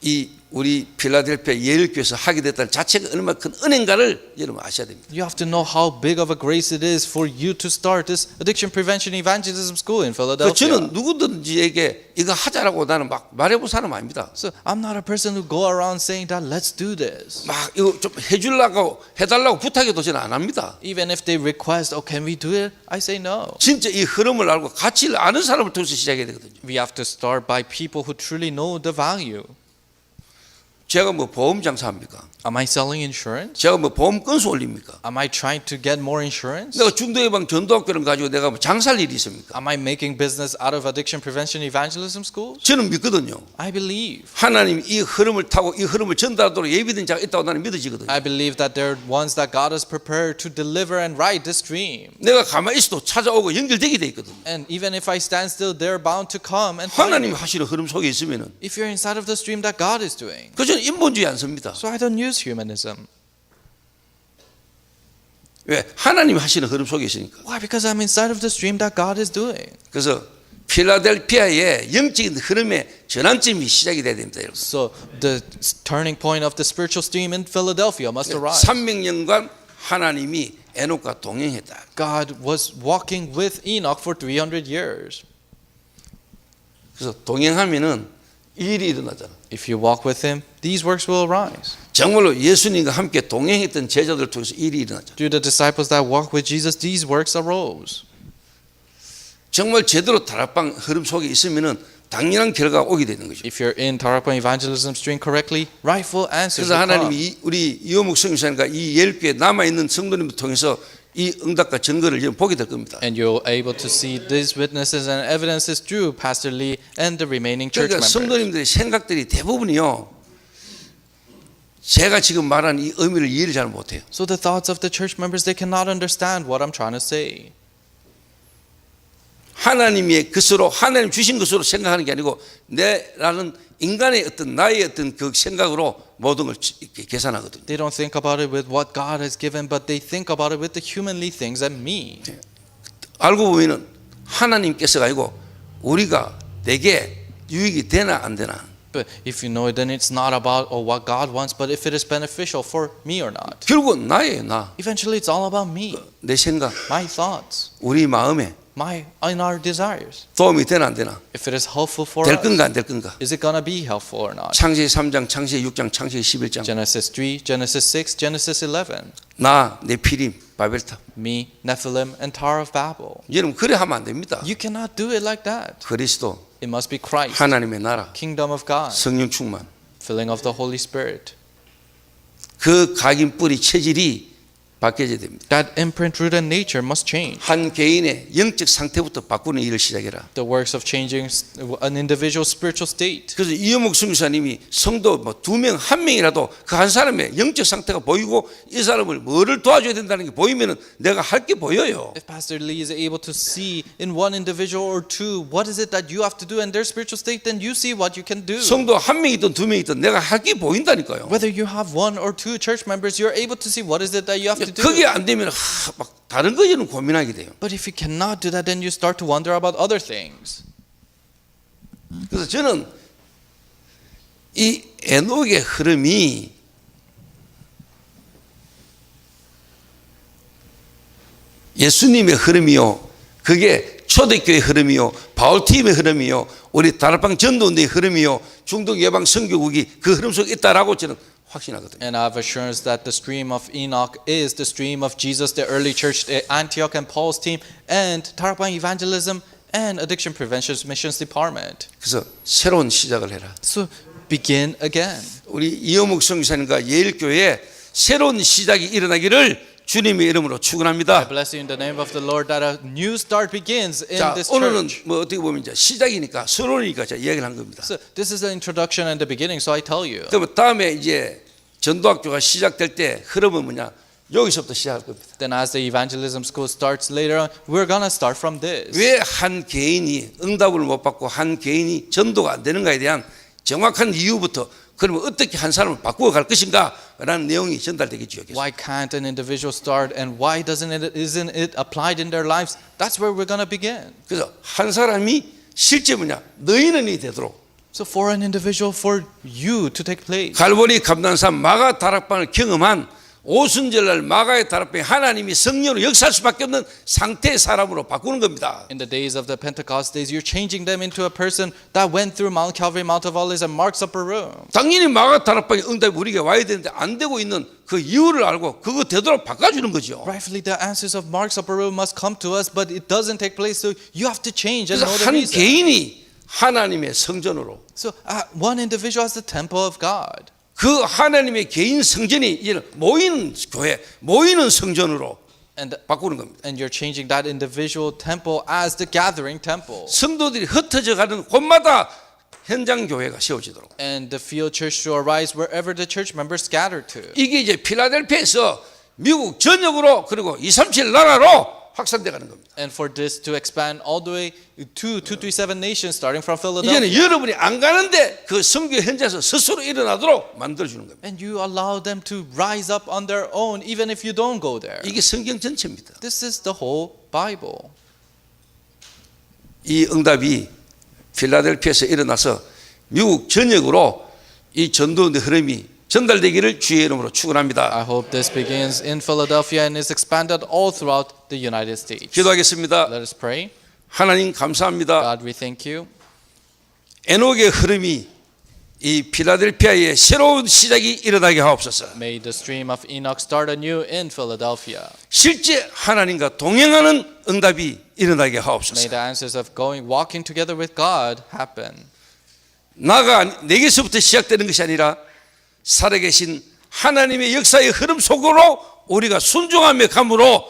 이 우리 필라델피아 예일교회에서 하게 됐다는 자체가 얼마나 큰 은혜인가를 여러분 아셔야 됩니다. You have to know how big of a grace it is for you to start this addiction prevention evangelism school in Philadelphia. 저는 누구든지에게 이거 하자라고 나는 막 말해본 사람 아닙니다. So I'm not a person who go around saying that let's do this. 막 이거 좀 해주려고 해달라고 부탁해도 저는 안 합니다. Even if they request, oh, can we do it? I say no. 진짜 이 흐름을 알고 가치를 아는 사람을 통해서 시작해야 되거든요. We have to start by people who truly know the value. 제가 뭐 보험 장사합니까? Am I selling insurance? 제가 뭐 보험 건수 올립니까? Am I trying to get more insurance? 내가 중도 예방 전도학교를 가지고 내가 뭐 장사할 일이 있습니까? Am I making business out of addiction prevention evangelism schools? 저는 믿거든요. I believe. 하나님 이 흐름을 타고 이 흐름을 전달하도록 예비된 자가 있다고 나는 믿어지거든요. I believe that there are ones that God has prepared to deliver and right this stream. 내가 가만히 있어도 찾아오고 연결되게 돼 있거든요. And even if I stand still, they're bound to come and find 하나님 me. 하시는 흐름 속에 있으면은 If you're inside of the stream that God is doing. 그 저는 인본주의 안 씁니다. So I don't use humanism. 왜? 하나님 하시는 흐름 속에 있으니까. Why? Because I'm inside of the stream that God is doing. 그래서 필라델피아의 영적인 흐름의 전환점이 시작이 돼야 됩니다, 여러분. So the turning point of the spiritual stream in Philadelphia must arise. 300년간 하나님이 에녹과 동행했다. God was walking with Enoch for 300 years. 그래서 동행하면은 일이 일어나잖아. If you walk with him, these works will arise. 정말로 예수님과 함께 동행했던 제자들 통해서 일이 일어나죠. Through the disciples that walked with Jesus, these works arose. 정말 제대로 다락방 흐름 속에 있으면은 당연한 결과가 오게 되는 거죠. If you're in Tarakbang evangelism stream correctly, rightful answers 그래서 will come. 하나님이 우리 이호묵 선교사님과 이 예일교회 남아 있는 성도님을 통해서 이 응답과 증거를 여러분 보게 될 겁니다. And you're able to see these witnesses and evidences through Pastor Lee and the remaining church 그러니까 members. 성도님들의 생각들이 대부분이요. 제가 지금 말한 이 의미를 이해를 잘 못해요. So the thoughts of the church members, they cannot understand what I'm trying to say. 하나님의 것으로 하나님 주신 것으로 생각하는 게 아니고 내라는 인간의 어떤 나의 어떤 그 생각으로 모든 걸 이렇게 계산하거든요. They don't think about it with what God has given, but they think about it with the humanly things and me. 알고 보면은 하나님께서가 아니고 우리가 내게 유익이 되나 안 되나. But if you know it, then it's not about what God wants, but if it is beneficial for me or not. 결국은 나예요, 나. Eventually, it's all about me, 내 생각, my thoughts, 우리 마음에 in our desires. 도움이 되나 안 되나. If it is helpful for 될 us, 건가 안 될 건가. is it gonna be helpful or not? 창세기 3장, 창세기 6장, 창세기 11장. Genesis 3, Genesis 6, Genesis 11. 나, 내 피림, 바벨탑. Me, Nephilim, and Tower of Babel. 여러분 그래 하면 안 됩니다. You cannot do it like that. 그리스도, It must be Christ, 하나님의 나라, kingdom of God, 성령 충만. filling of the Holy Spirit. 그 각인 뿌리 체질이 바뀌어야 됩니다. That imprint rooted nature must change. 한 개인의 영적 상태부터 바꾸는 일을 시작해라. The works of changing an individual's spiritual state. 그래서 이영목 선교사님이 성도 뭐 2명, 1명이라도 그 한 사람의 영적 상태가 보이고 이 사람을 뭐를 도와줘야 된다는 게 보이면은 내가 할 게 보여요. If Pastor Lee is able to see in one individual or two what is it that you have to do in their spiritual state, then you see what you can do. 성도 1명이든 2명이든 내가 할 게 보인다니까요. Whether you have one or two church members, you're able to see what is it that you have to do. 그게 안 되면 막 다른 거에는 고민하게 돼요. But if you cannot do that, then you start to wonder about other things. 그래서 저는 이 에녹의 흐름이 예수님의 흐름이요, 그게 초대교회의 흐름이요, 바울팀의 흐름이요, 우리 다락방 전도운동의 흐름이요, 중동 예방 선교국이 그 흐름 속에 있다라고 저는 확신하거든요. And I have assurance that the stream of Enoch is the stream of Jesus, the early church, the Antioch and Paul's team, and Tarapang Evangelism and Addiction Prevention Missions Department. 그래서 새로운 시작을 해라. So begin again. 우리 이영목 선교사님과 예일교회에 새로운 시작이 일어나기를 주님의 이름으로 I 축원합니다. bless you in the name of the Lord that a new start begins in 자, this 오늘은 church. 뭐 어떻게 보면 이제 시작이니까 서론이니까 제가 이야기를 한 겁니다. So this is the introduction and the beginning, so I tell you. 그러면 다음에 이제 전도학교가 시작될 때 흐름은 뭐냐? 여기서부터 시작할 겁니다. Then as the evangelism school starts later on, we're gonna start from this. 왜 한 개인이 응답을 못 받고 한 개인이 전도가 안 되는가에 대한 정확한 이유부터, 그러면 어떻게 한 사람을 바꾸어 갈 것인가 라는 내용이 전달되겠죠. 여기서. Why can't an individual start and why isn't it applied in their lives? That's where we're gonna begin. 그래서 한 사람이 실제 뭐냐? 너희는이 되도록 So for an individual, for you to take place. 갈보리 감난산 마가 다락방을 경험한 오순절날 마가의 다락방에 하나님이 성령으로 역사할 수밖에 없는 상태의 사람으로 바꾸는 겁니다. In the days of the Pentecost days, you're changing them into a person that went through Mount Calvary, Mount of Olives, and Mark's upper room. 당연히 마가 다락방에 응답이 우리에게 와야 되는데 안 되고 있는 그 이유를 알고 그거 되도록 바꿔주는 거죠. Rightfully, the answers of Mark's upper room must come to us, but it doesn't take place, so you have to change and 그래서 know the 한 reason. 개인이 하나님의 성전으로, So one individual as the temple of God. 그 하나님의 개인 성전이 이제는 모이는 교회, 모이는 성전으로 And 바꾸는 겁니다. you're changing that individual temple as the gathering temple. 성도들이 흩어져 가는 곳마다 현장 교회가 세워지도록. And the field church to arise wherever the church members scatter to. 이게 이제 필라델피아에서 미국 전역으로 그리고 237 나라로 확산돼 가는 겁니다. And for this to expand all the way to 237 nations starting from 이제는 Philadelphia. 여러분이 안 가는데 그 선교 현장에서 스스로 일어나도록 만들어주는 겁니다. And you allow them to rise up on their own even if you don't go there. 이게 성경 전체입니다. This is the whole Bible. 이 응답이 필라델피아에서 일어나서 미국 전역으로 이 전도의 흐름이 전달되기를 주의 이름으로 축원합니다. I hope this begins in Philadelphia and is expanded all throughout the United States. 기도하겠습니다. Let us pray. 하나님 감사합니다. God, we thank you. 에녹의 흐름이 이 필라델피아에 새로운 시작이 일어나게 하옵소서. May the stream of Enoch start anew in Philadelphia. 실제 하나님과 동행하는 응답이 일어나게 May 하옵소서. the answers of walking together with God happen. 나가 내게서부터 시작되는 것이 아니라 살아계신 하나님의 역사의 흐름 속으로 우리가 순종하며 감으로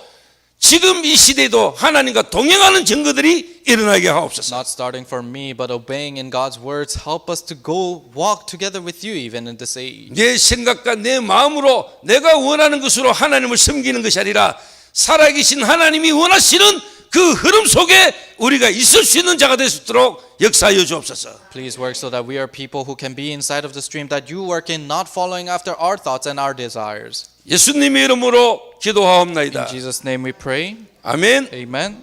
지금 이 시대에도 하나님과 동행하는 증거들이 일어나게 하옵소서. Not starting from me, but obeying in God's words. Help us to go walk together with you even in this age. 내 생각과 내 마음으로 내가 원하는 것으로 하나님을 섬기는 것이 아니라 살아계신 하나님이 원하시는 그 흐름 속에 우리가 있을 수 있는 자가 될 수 있도록 역사하여 주옵소서. Please work so that we are people who can be inside of the stream that you work in, not following after our thoughts and our desires. 예수님의 이름으로 기도하옵나이다. In Jesus' name we pray. 아멘. Amen.